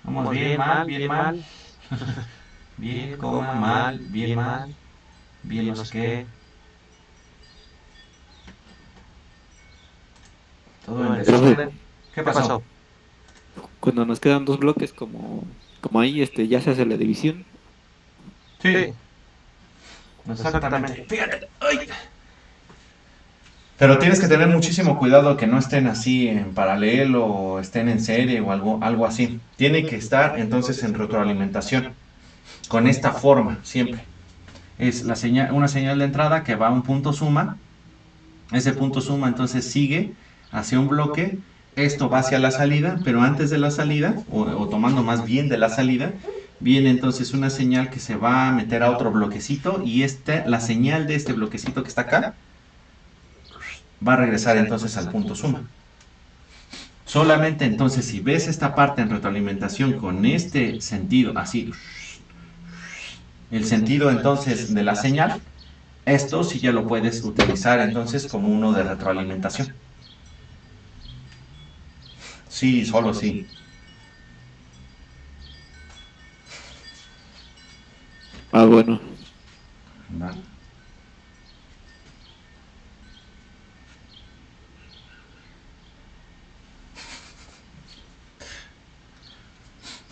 Vamos bien, mal, bien, mal. Bien, coma, mal, bien, mal. Bien, no sé qué. Todo en desorden. ¿Qué pasó?
Cuando nos quedan dos bloques, como ahí, ya se hace la división.
Sí. Exactamente. Fíjate. ¡Ay! Pero tienes que tener muchísimo cuidado que no estén así en paralelo o estén en serie o algo así. Tiene que estar entonces en retroalimentación. Con esta forma, siempre. Es una señal de entrada que va a un punto suma. Ese punto suma entonces sigue hacia un bloque. Esto va hacia la salida, pero antes de la salida, o tomando más bien de la salida, viene entonces una señal que se va a meter a otro bloquecito y la señal de este bloquecito que está acá va a regresar entonces al punto suma. Solamente entonces si ves esta parte en retroalimentación con este sentido, así, el sentido entonces de la señal, esto sí ya lo puedes utilizar entonces como uno de retroalimentación. Sí, solo sí.
Ah, bueno.
Vale.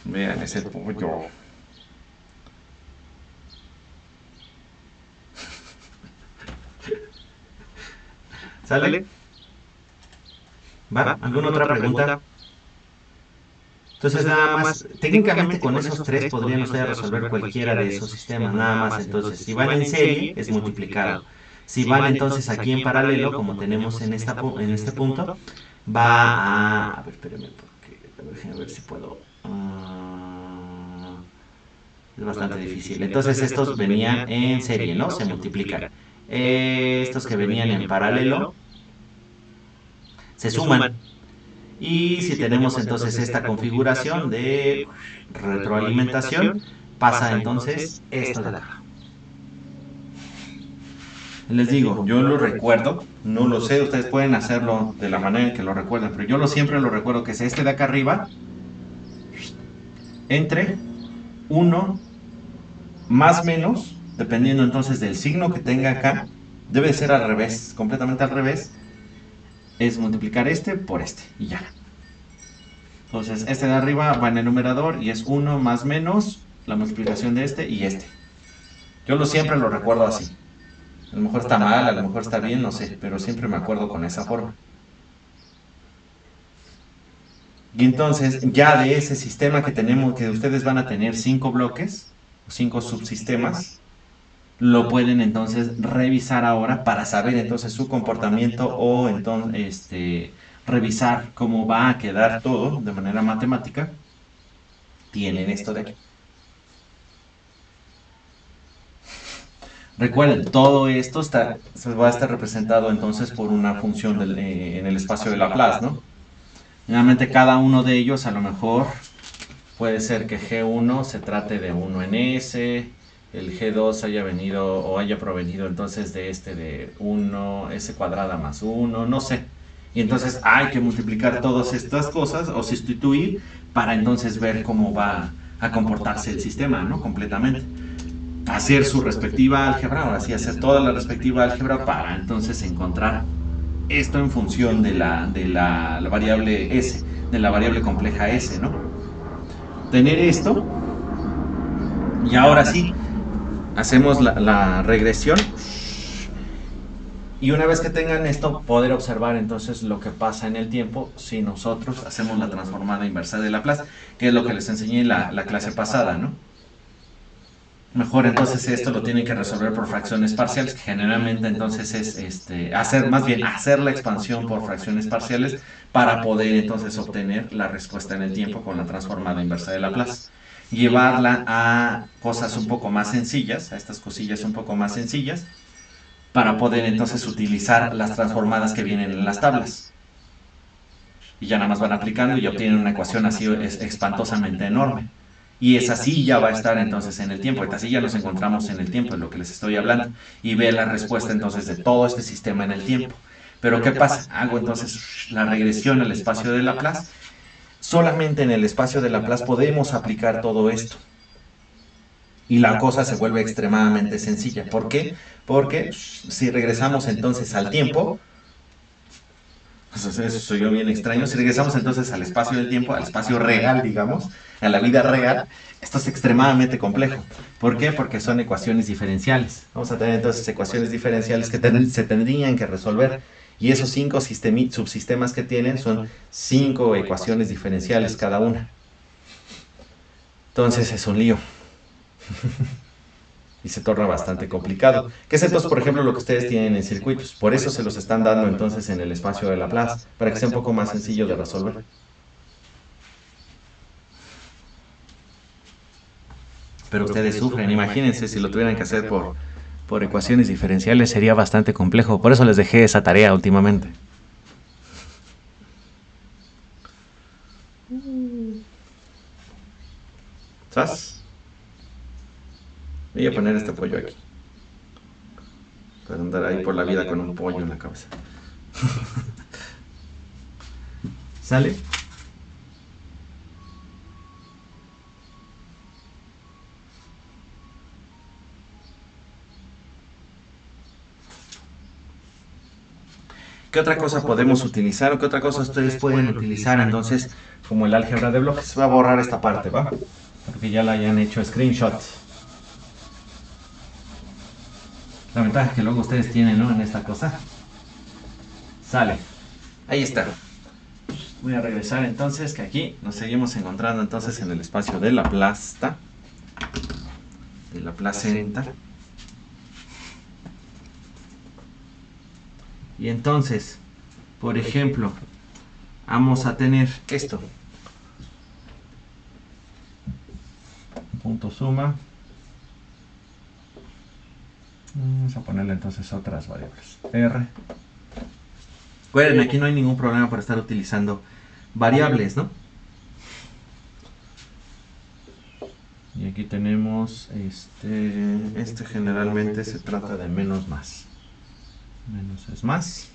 Vean ese pollo. ¿Sale? ¿Va? ¿Alguna otra pregunta? Entonces nada más, técnicamente con esos tres podrían ustedes resolver cualquiera de esos sistemas, nada más. Entonces, si van en serie, es multiplicado. Si van entonces aquí en paralelo, como tenemos en este punto, va a ver, espérenme, porque déjenme ver si puedo. Es bastante difícil. Entonces estos venían en serie, ¿no? Se multiplican. Estos que venían en paralelo se suman. Y si tenemos entonces esta configuración de retroalimentación, pasa entonces esto de acá. Les digo, yo lo recuerdo, no lo sé, ustedes pueden hacerlo de la manera en que lo recuerden, pero yo siempre lo recuerdo que es este de acá arriba, entre 1 más menos, dependiendo entonces del signo que tenga acá, debe ser al revés, completamente al revés, es multiplicar este por este y ya. Entonces este de arriba va en el numerador y es 1 más menos la multiplicación de este y este. Yo siempre lo recuerdo así. A lo mejor está mal, a lo mejor está bien, no sé, pero siempre me acuerdo con esa forma. Y entonces ya de ese sistema que tenemos, que ustedes van a tener 5 bloques, 5 subsistemas, lo pueden entonces revisar ahora para saber entonces su comportamiento o entonces revisar cómo va a quedar todo de manera matemática. Tienen esto de aquí. Recuerden, todo esto va a estar representado entonces por una función en el espacio de Laplace, ¿no? Realmente cada uno de ellos a lo mejor puede ser que G1 se trate de 1 en S, el G2 haya venido o haya provenido entonces de 1, S cuadrada más 1, no sé. Y entonces hay que multiplicar todas estas cosas o sustituir para entonces ver cómo va a comportarse el sistema, ¿no? Completamente. Hacer su respectiva álgebra, ahora sí, hacer toda la respectiva álgebra para entonces encontrar Esto en función la variable S, de la variable compleja S, ¿no? Tener esto, y ahora sí, hacemos la regresión. Y una vez que tengan esto, poder observar entonces lo que pasa en el tiempo si nosotros hacemos la transformada inversa de Laplace, que es lo que les enseñé en la clase pasada, ¿no? Mejor entonces esto lo tienen que resolver por fracciones parciales, que generalmente entonces es hacer la expansión por fracciones parciales para poder entonces obtener la respuesta en el tiempo con la transformada inversa de Laplace. Llevarla a cosas un poco más sencillas, a estas cosillas un poco más sencillas, para poder entonces utilizar las transformadas que vienen en las tablas. Y ya nada más van aplicando y obtienen una ecuación así espantosamente enorme. Y esa sí ya va a estar entonces en el tiempo. Así ya nos encontramos en el tiempo, en lo que les estoy hablando. Y ve la respuesta entonces de todo este sistema en el tiempo. Pero ¿qué pasa? Hago entonces la regresión al espacio de Laplace. Solamente en el espacio de Laplace podemos aplicar todo esto. Y la cosa se vuelve extremadamente sencilla. ¿Por qué? Porque si regresamos entonces al tiempo, eso soy yo bien extraño, si regresamos entonces al espacio del tiempo, al espacio real, digamos, a la vida real, esto es extremadamente complejo. ¿Por qué? Porque son ecuaciones diferenciales. Vamos a tener entonces ecuaciones diferenciales que se tendrían que resolver. Y esos 5 subsistemas que tienen son 5 ecuaciones diferenciales cada una. Entonces es un lío. Y se torna bastante complicado. ¿Qué es entonces, por ejemplo, lo que ustedes tienen en circuitos? Por eso se los están dando entonces en el espacio de Laplace, para que sea un poco más sencillo de resolver. Pero ustedes sufren, imagínense si lo tuvieran que hacer por ecuaciones diferenciales, sería bastante complejo. Por eso les dejé esa tarea últimamente. ¿Sabes? Voy a poner este pollo aquí. Para andar ahí por la vida con un pollo en la cabeza. ¿Sale? ¿Qué otra cosa podemos utilizar? ¿O qué otra cosa ustedes pueden utilizar entonces como el álgebra de bloques? Voy a borrar esta parte, ¿va? Porque ya la hayan hecho screenshot. La ventaja que luego ustedes tienen, ¿no? En esta cosa. Sale. Ahí está. Voy a regresar entonces, que aquí nos seguimos encontrando entonces en el espacio de la plasta. De la placenta. Y entonces, por ejemplo, vamos a tener esto. Punto suma. Vamos a ponerle entonces otras variables. R. Recuerden, aquí no hay ningún problema por estar utilizando variables, ¿no? Y aquí tenemos, este generalmente se trata de menos más. Menos es más.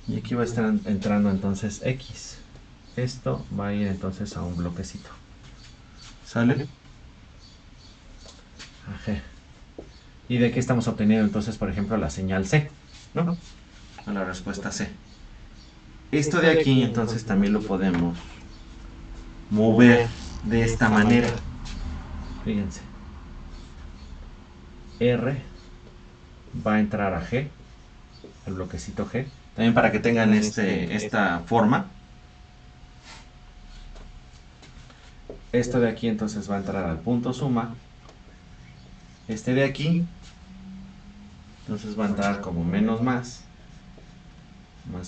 Y aquí va a estar entrando entonces X. Esto va a ir entonces a un bloquecito. ¿Sale? Ajá. Y de aquí estamos obteniendo entonces, por ejemplo, la señal C, ¿no? A la respuesta C. Esto de aquí entonces también lo podemos mover de esta manera. Fíjense. R va a entrar a G, el bloquecito G. También para que tengan esta forma. Esto de aquí entonces va a entrar al punto suma. Este de aquí entonces va a entrar como menos más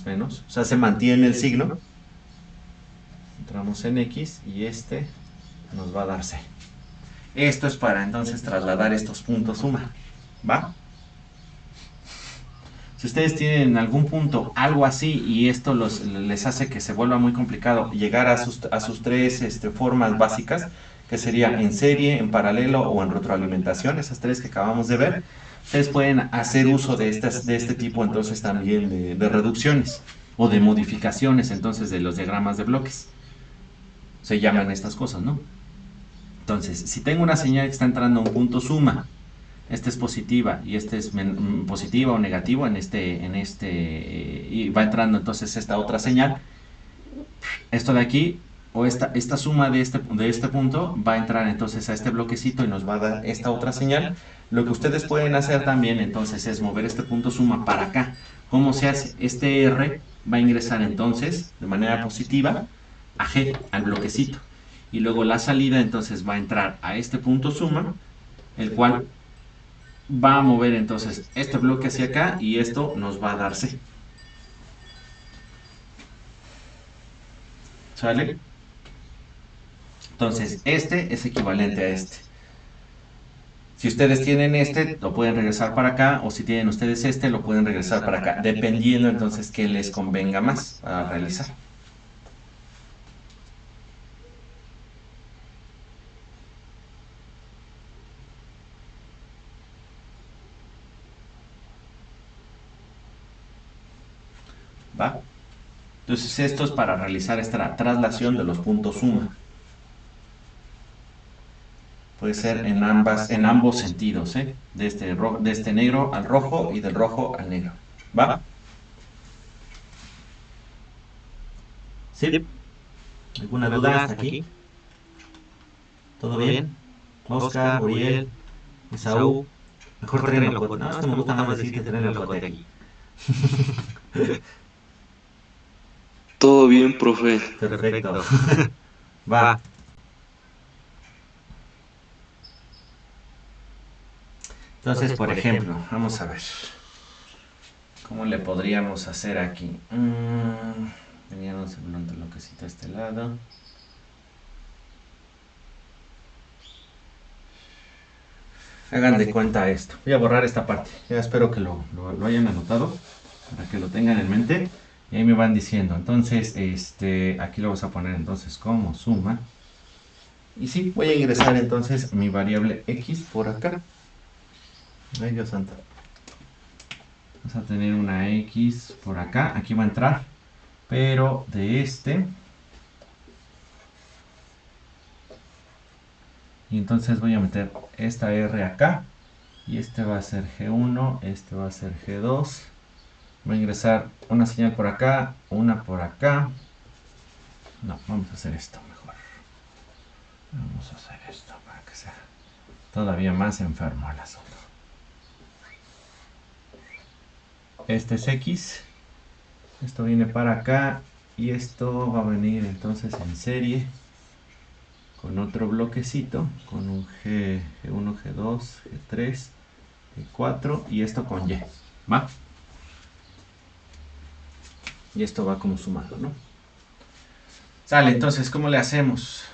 menos, o sea, se mantiene el signo. Entramos en X y este nos va a dar C. Esto es para entonces trasladar estos puntos suma, ¿va? Si ustedes tienen algún punto, algo así, y esto les hace que se vuelva muy complicado llegar a sus tres formas básicas, que sería en serie, en paralelo o en retroalimentación, esas tres que acabamos de ver, ustedes pueden hacer uso de este tipo entonces también de reducciones o de modificaciones entonces de los diagramas de bloques. Se llaman estas cosas, ¿no? Entonces, si tengo una señal que está entrando a un punto suma esta es positiva y este es positiva o negativo y va entrando entonces esta otra señal. Esto de aquí, o esta suma de este punto, va a entrar entonces a este bloquecito y nos va a dar esta otra señal. Lo que ustedes pueden hacer también entonces es mover este punto suma para acá. ¿Cómo se hace? Este R va a ingresar entonces de manera positiva a G, al bloquecito. Y luego la salida entonces va a entrar a este punto suma, el cual va a mover entonces este bloque hacia acá y esto nos va a dar C. ¿Sale? Entonces, este es equivalente a este. Si ustedes tienen este, lo pueden regresar para acá, o si tienen ustedes este, lo pueden regresar para acá, dependiendo entonces qué les convenga más para realizar. ¿Va? Entonces esto es para realizar esta traslación de los puntos suma. Puede ser en ambos sentidos, ¿eh? De este negro al rojo y del rojo al negro. ¿Va? ¿Sí? ¿Alguna duda hasta aquí? ¿Todo bien? Oscar, Uriel, Esaú. Mejor traen el locote. No, esto me gusta más decir que traen el locote aquí.
Todo bien, profe.
Perfecto. Va. Entonces, por ejemplo, vamos a ver. ¿Cómo le podríamos hacer aquí? Veníamos el bloquecito a este lado. Hagan de cuenta esto. Voy a borrar esta parte. Ya espero que lo hayan anotado para que lo tengan en mente. Y ahí me van diciendo. Entonces, aquí lo vamos a poner entonces como suma. Y sí, voy a ingresar entonces mi variable x por acá. Ay, Dios santo. Vamos a tener una x por acá. Aquí va a entrar. Pero de y entonces voy a meter esta R acá. Y este va a ser G1. Este va a ser G2. Voy a ingresar una señal por acá. Una por acá. No, vamos a hacer esto mejor. Vamos a hacer esto para que sea todavía más enfermo el asunto. Este es X. Esto viene para acá. Y esto va a venir entonces en serie con otro bloquecito, con un G1, G2, G3, G4 y esto con Y, ¿va? Y esto va como sumado, ¿no? Sale, entonces, ¿cómo le hacemos?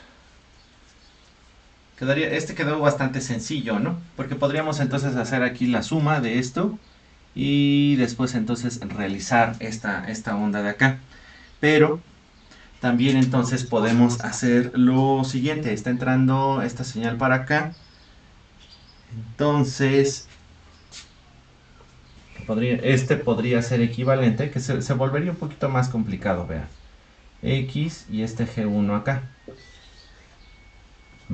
Quedó bastante sencillo, ¿no? Porque podríamos entonces hacer aquí la suma de esto y después entonces realizar esta onda de acá. Pero también entonces podemos hacer lo siguiente. Está entrando esta señal para acá. Entonces, podría ser equivalente, que se volvería un poquito más complicado, vean. X y este G1 acá.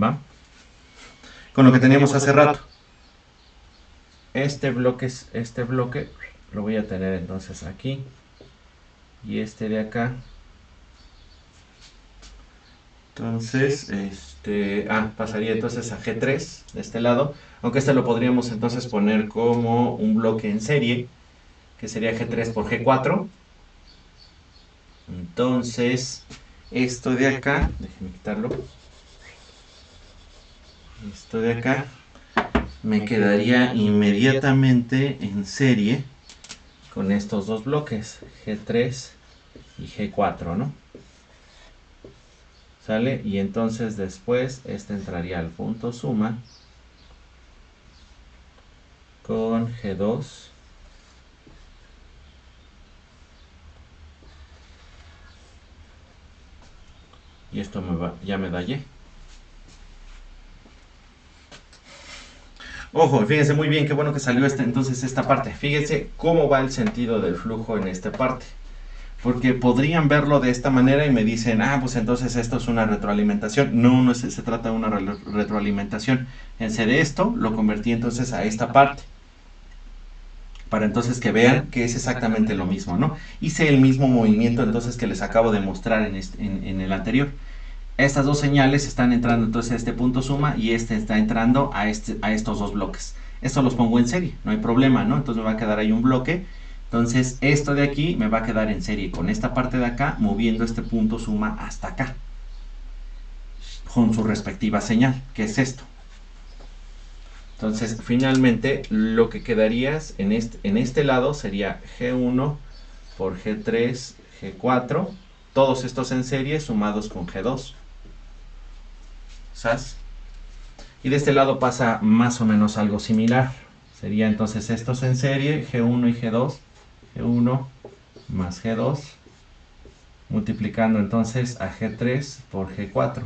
¿Va? Con lo que teníamos hace rato. Este bloque lo voy a tener entonces aquí. Y este de acá. Entonces, pasaría entonces a G3 de este lado. Aunque este lo podríamos entonces poner como un bloque en serie, que sería G3 por G4. Entonces, esto de acá, déjenme quitarlo. Esto de acá me quedaría inmediatamente en serie con estos dos bloques, G3 y G4, ¿no? ¿Sale? Y entonces después este entraría al punto suma con G2 y esto ya me da Y. Ojo, fíjense muy bien, qué bueno que salió entonces esta parte. Fíjense cómo va el sentido del flujo en esta parte. Porque podrían verlo de esta manera y me dicen, ah, pues entonces esto es una retroalimentación. No, no se trata de una retroalimentación. De esto lo convertí entonces a esta parte. Para entonces que vean que es exactamente lo mismo, ¿no? Hice el mismo movimiento entonces que les acabo de mostrar en el anterior. Estas dos señales están entrando entonces a este punto suma y este está entrando a estos dos bloques. Esto los pongo en serie, no hay problema, ¿no? Entonces me va a quedar ahí un bloque. Entonces esto de aquí me va a quedar en serie con esta parte de acá, moviendo este punto suma hasta acá, con su respectiva señal, que es esto. Entonces finalmente lo que quedaría en este lado sería G1 por G3, G4, todos estos en serie sumados con G2. ¿Sabes? Y de este lado pasa más o menos algo similar. Sería entonces estos en serie, G1 y G2, G1 más G2, multiplicando entonces a G3 por G4.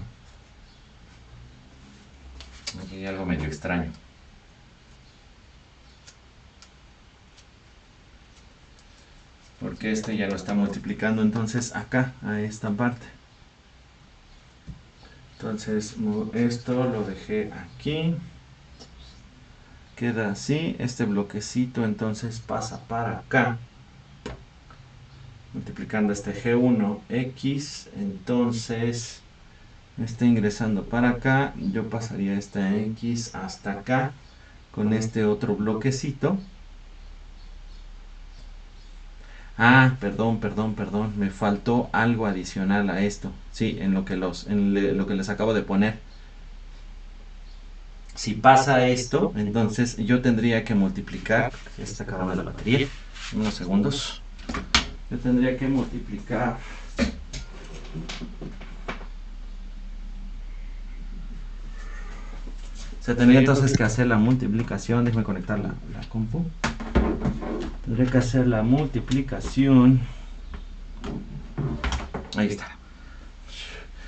Aquí hay algo medio extraño. Porque este ya lo está multiplicando entonces acá, a esta parte. Entonces esto lo dejé aquí. Queda así. Este bloquecito entonces pasa para acá. Multiplicando este G1X. Entonces está ingresando para acá. Yo pasaría esta X hasta acá. Con este otro bloquecito. Ah, perdón, me faltó algo adicional a esto. Sí, en lo que les acabo de poner. Si pasa esto, entonces yo tendría que multiplicar. Ya está acabando la batería. Unos segundos. Yo tendría que multiplicar. Se tendría entonces que hacer la multiplicación. Déjame conectar la compu. Tendré que hacer la multiplicación. Ahí está.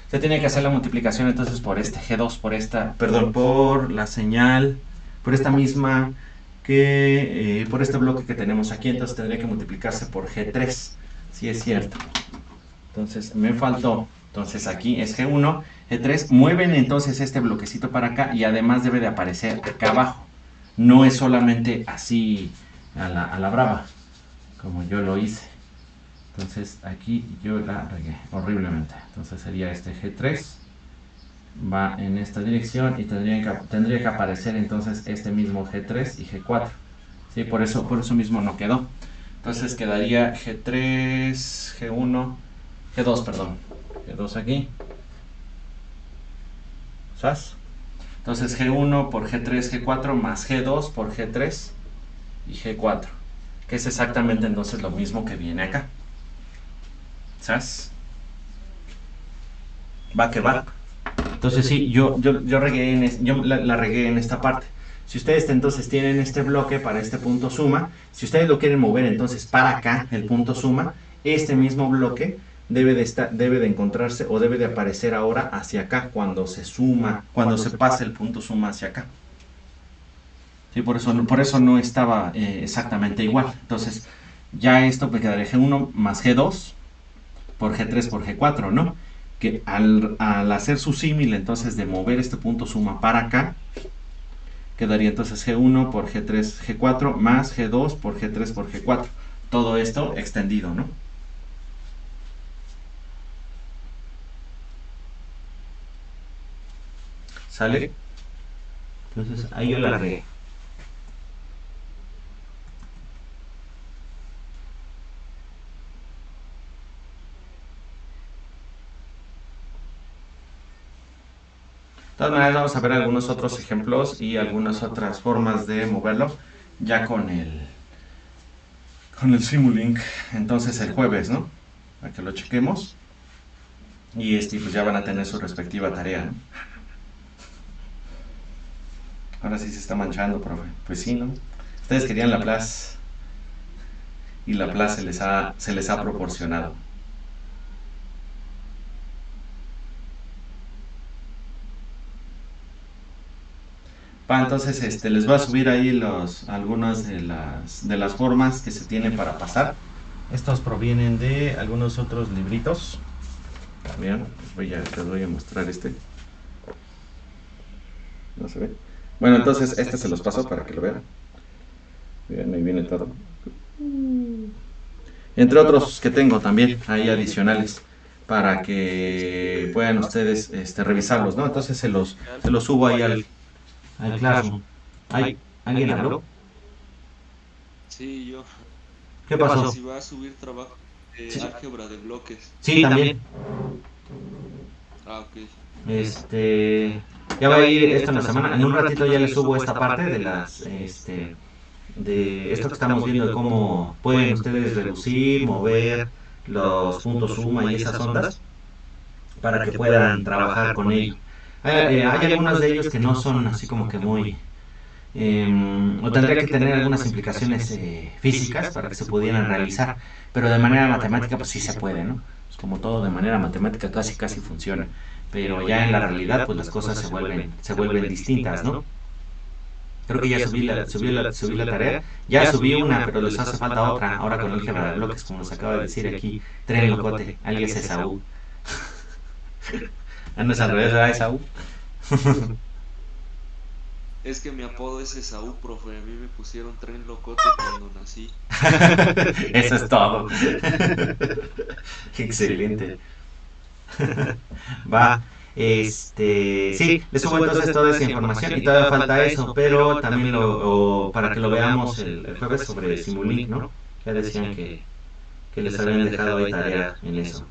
Se tiene que hacer la multiplicación entonces por este G2, por la señal, por esta misma por este bloque que tenemos aquí. Entonces tendría que multiplicarse por G3. Sí, es cierto. Entonces me faltó. Entonces aquí es G1, G3. Mueven entonces este bloquecito para acá y además debe de aparecer acá abajo. No es solamente así a la brava, como yo lo hice. Entonces aquí yo la regué horriblemente. Entonces sería este G3 va en esta dirección y tendría que aparecer entonces este mismo G3 y G4. ¿Sí? Por eso mismo no quedó. Entonces quedaría G3, G1, G2, perdón. G2 aquí. ¿Sabes? Entonces G1 por G3, G4 más G2 por G3 y G4, que es exactamente entonces lo mismo que viene acá. ¿Sabes? Va que va. Entonces sí, yo regué la regué en esta parte. Si ustedes entonces tienen este bloque para este punto suma, si ustedes lo quieren mover entonces para acá, el punto suma, este mismo bloque debe de encontrarse o debe de aparecer ahora hacia acá cuando se suma, cuando se pase el punto suma hacia acá. Sí, por eso no estaba exactamente igual. Entonces, ya esto me quedaría G1 más G2 por G3 por G4, ¿no? Que al hacer su símil entonces de mover este punto suma para acá, quedaría entonces G1 por G3, G4 más G2 por G3 por G4. Todo esto extendido, ¿no? ¿Sale? Entonces ahí yo la regué. De todas maneras vamos a ver algunos otros ejemplos y algunas otras formas de moverlo ya con el Simulink. Entonces el jueves, ¿no? Para que lo chequemos. Y pues ya van a tener su respectiva tarea, ¿no? Ahora sí se está manchando, profe. Pues sí, ¿no? Ustedes querían la Plus y la Plus se les ha proporcionado. Entonces les voy a subir ahí algunas de las formas que se tienen para pasar. Estos provienen de algunos otros libritos. Bien, les voy a mostrar este. No se ve. Bueno, entonces este se los paso para que lo vean. Bien, ahí viene todo. Entre otros que tengo también, ahí adicionales, para que puedan ustedes revisarlos, ¿no? Entonces se los subo ahí al Classroom. ¿Alguien habló?
Sí, yo.
¿Qué
Que
pasó?
si va a subir trabajo de
Sí,
álgebra de bloques.
sí, también.
Ah, ok.
Ya va a ir esto en la semana. En un ratito ya les subo esta parte de de esto que estamos viendo de cómo pueden ustedes reducir, mover los puntos suma y esas ondas para que puedan trabajar con ello. Hay algunos de ellos que no son así como que muy... o tendría que tener algunas implicaciones físicas para que se pudieran realizar, pero de manera matemática pues sí se puede, ¿no? Pues como todo de manera matemática casi funciona, pero ya en la realidad pues las cosas se vuelven distintas, ¿no? Creo que ya subí la tarea. Ya subí una, pero les hace falta otra. Ahora con álgebra de bloques, como nos acaba de decir aquí. Tren locote, alias Esaú. Ah, no es al revés, ¿verdad, Esaú?
Es que mi apodo es Esaú, profe. A mí me pusieron tren locote cuando nací.
Eso es todo. Excelente. Va. Sí, les subo entonces toda esa información y todavía falta eso, pero también para que lo veamos el jueves sobre Simulink, ¿no? Ya decían que les habían dejado ahí tarea en eso,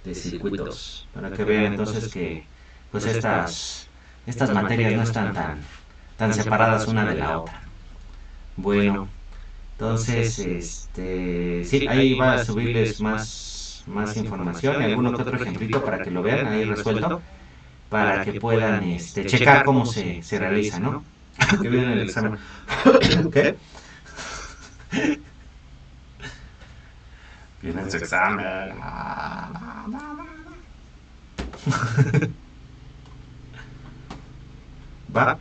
de circuitos, para que vean entonces que pues estas materias no están tan separadas una de la otra. Bueno, entonces, sí, ahí va a subirles más información y alguno que otro ejemplito para que lo vean ahí resuelto, para que puedan checar cómo se realiza, ¿no? Que viene el examen. ¿Qué? Viene su examen. ¿Va?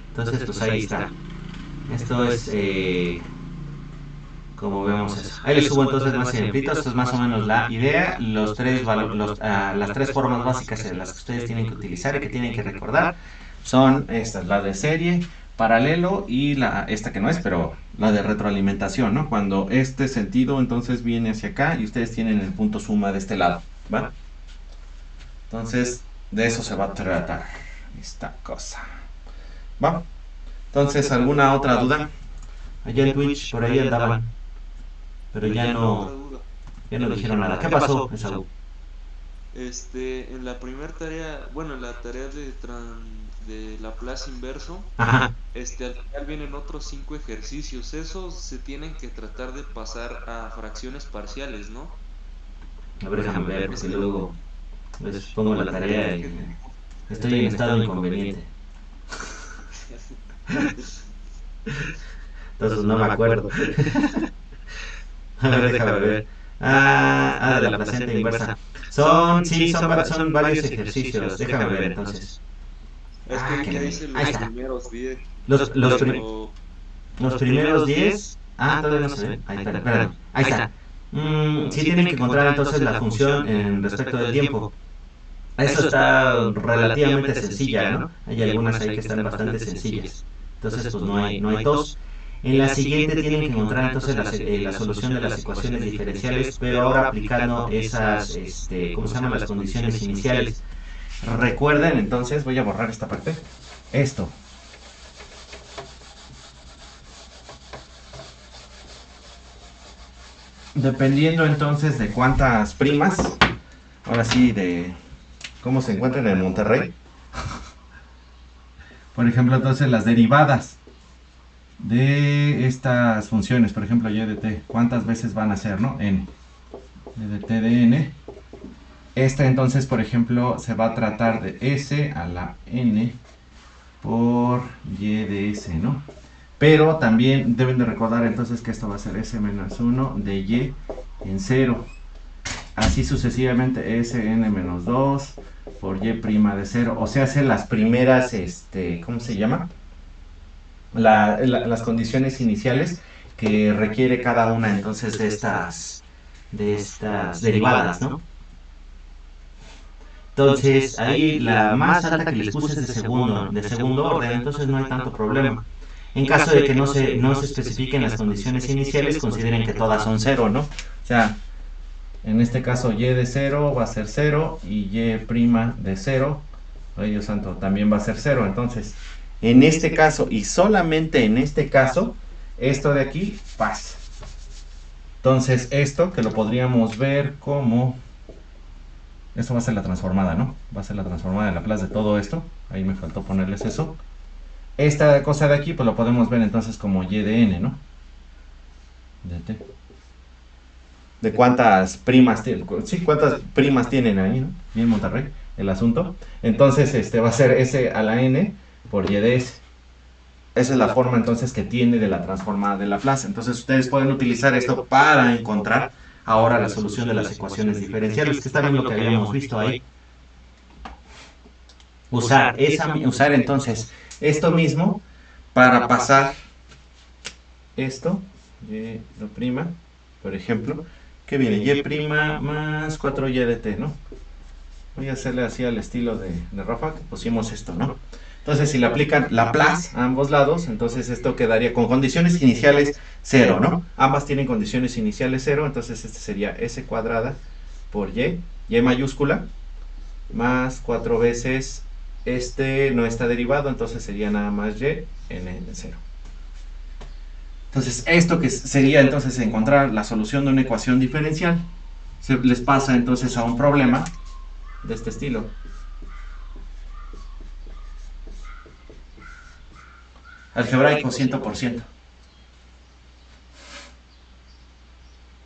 Entonces, pues ahí está. Esto es como vemos eso. Ahí les subo entonces más ejemplitos. Esto es más o menos la idea. Las tres formas básicas en las que ustedes tienen que utilizar y que tienen que recordar son estas, la de serie, paralelo y esta que no es, pero la de retroalimentación, ¿no? Cuando este sentido entonces viene hacia acá y ustedes tienen el punto suma de este lado, ¿va? Entonces, de eso se va a tratar esta cosa. ¿Va? Entonces, ¿alguna otra duda? Allá en Twitch, por ahí andaban, pero
Otra duda.
ya no dijeron nada. ¿Qué pasó, Esaú?
En la primera tarea, bueno, en la tarea de Laplace inverso,
Ajá.
al final vienen otros 5 ejercicios. Esos se tienen que tratar de pasar a fracciones parciales, ¿no?
A ver, déjame ver, porque luego les pongo la tarea y estoy en estado inconveniente. Entonces no me acuerdo. A ver, déjame ver. De la placenta inversa. Son varios ejercicios. Déjame ver entonces.
Es que
Que
ya
me-
hice
ahí
los
está.
primeros 10.
Los primeros 10. Todavía no se ven. Ahí está, espérame. Ahí está. Sí tienen que encontrar entonces la función en respecto del tiempo. Eso está relativamente sencilla, ¿no? Hay algunas ahí que están bastante sencillas. Entonces, pues no hay tos. En la siguiente tienen que encontrar entonces la solución de las ecuaciones diferenciales, pero ahora aplicando esas, ¿cómo se llaman? Las condiciones iniciales. Recuerden, entonces, voy a borrar esta parte. Esto. Dependiendo entonces de cuántas primas, ahora sí, de cómo se encuentran en Monterrey. Por ejemplo, entonces las derivadas de estas funciones, por ejemplo, y de t, ¿cuántas veces van a ser, no? N. Y de t de n. Esta entonces, por ejemplo, se va a tratar de s a la n por y de s, ¿no? Pero también deben de recordar entonces que esto va a ser s menos 1 de y en 0. Así sucesivamente sn menos 2 por y prima de 0. O sea, hace las primeras, ¿cómo se llama? Las condiciones iniciales. que requiere cada una entonces de estas derivadas, ¿no? Entonces, ahí la más alta que les puse es de segundo orden, entonces no hay tanto problema. En caso de que no se especifiquen las condiciones iniciales, consideren que todas son cero, ¿no? O sea, en este caso y de 0 va a ser 0 y y' de 0, ay Dios santo, también va a ser 0. Entonces, en este caso y solamente en este caso, esto de aquí pasa. Entonces, esto que lo podríamos ver como... Esto va a ser la transformada, ¿no? Va a ser la transformada de Laplace de todo esto. Ahí me faltó ponerles eso. Esta cosa de aquí, pues lo podemos ver entonces como y de n, ¿no? De t. De cuántas primas tienen. Sí, cuántas primas tienen ahí, ¿no? Bien Monterrey, el asunto. Entonces, va a ser s a la n por y de s. Esa es la forma entonces que tiene de la transformada de Laplace. Entonces, ustedes pueden utilizar esto para encontrar ahora la solución de las ecuaciones diferenciales, que está bien lo que habíamos visto ahí. Usar entonces esto mismo para pasar esto, y lo prima, por ejemplo, que viene y' más 4y de t, ¿no? Voy a hacerle así al estilo de Rafa, que pusimos esto, ¿no? Entonces, si le aplican Laplace a ambos lados, entonces esto quedaría con condiciones iniciales 0, ¿no? Ambas tienen condiciones iniciales 0, entonces este sería s cuadrada por y mayúscula, más 4 veces no está derivado, entonces sería nada más y n de 0. Entonces, esto que sería entonces encontrar la solución de una ecuación diferencial, se les pasa entonces a un problema de este estilo. Algebraico 100%.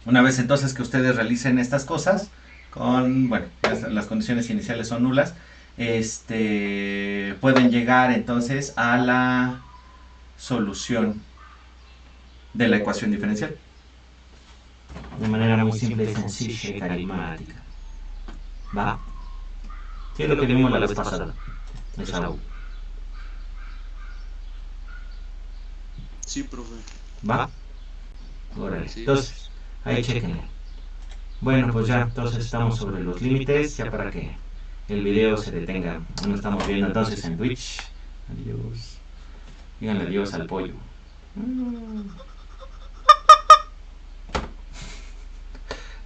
Una vez entonces que ustedes realicen estas cosas, bueno, las condiciones iniciales son nulas, pueden llegar entonces a la solución de la ecuación diferencial. De manera muy simple, sencilla y carismática. ¿Va? Sí, es lo que vimos la vez pasada. Esa U.
Sí, profe.
¿Va? Órale.
Sí.
Entonces, ahí chequenle. Bueno, pues ya, entonces estamos sobre los límites, ya para que el video se detenga. Nos estamos viendo entonces en Twitch. Adiós. Díganle adiós al pollo.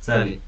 Sale.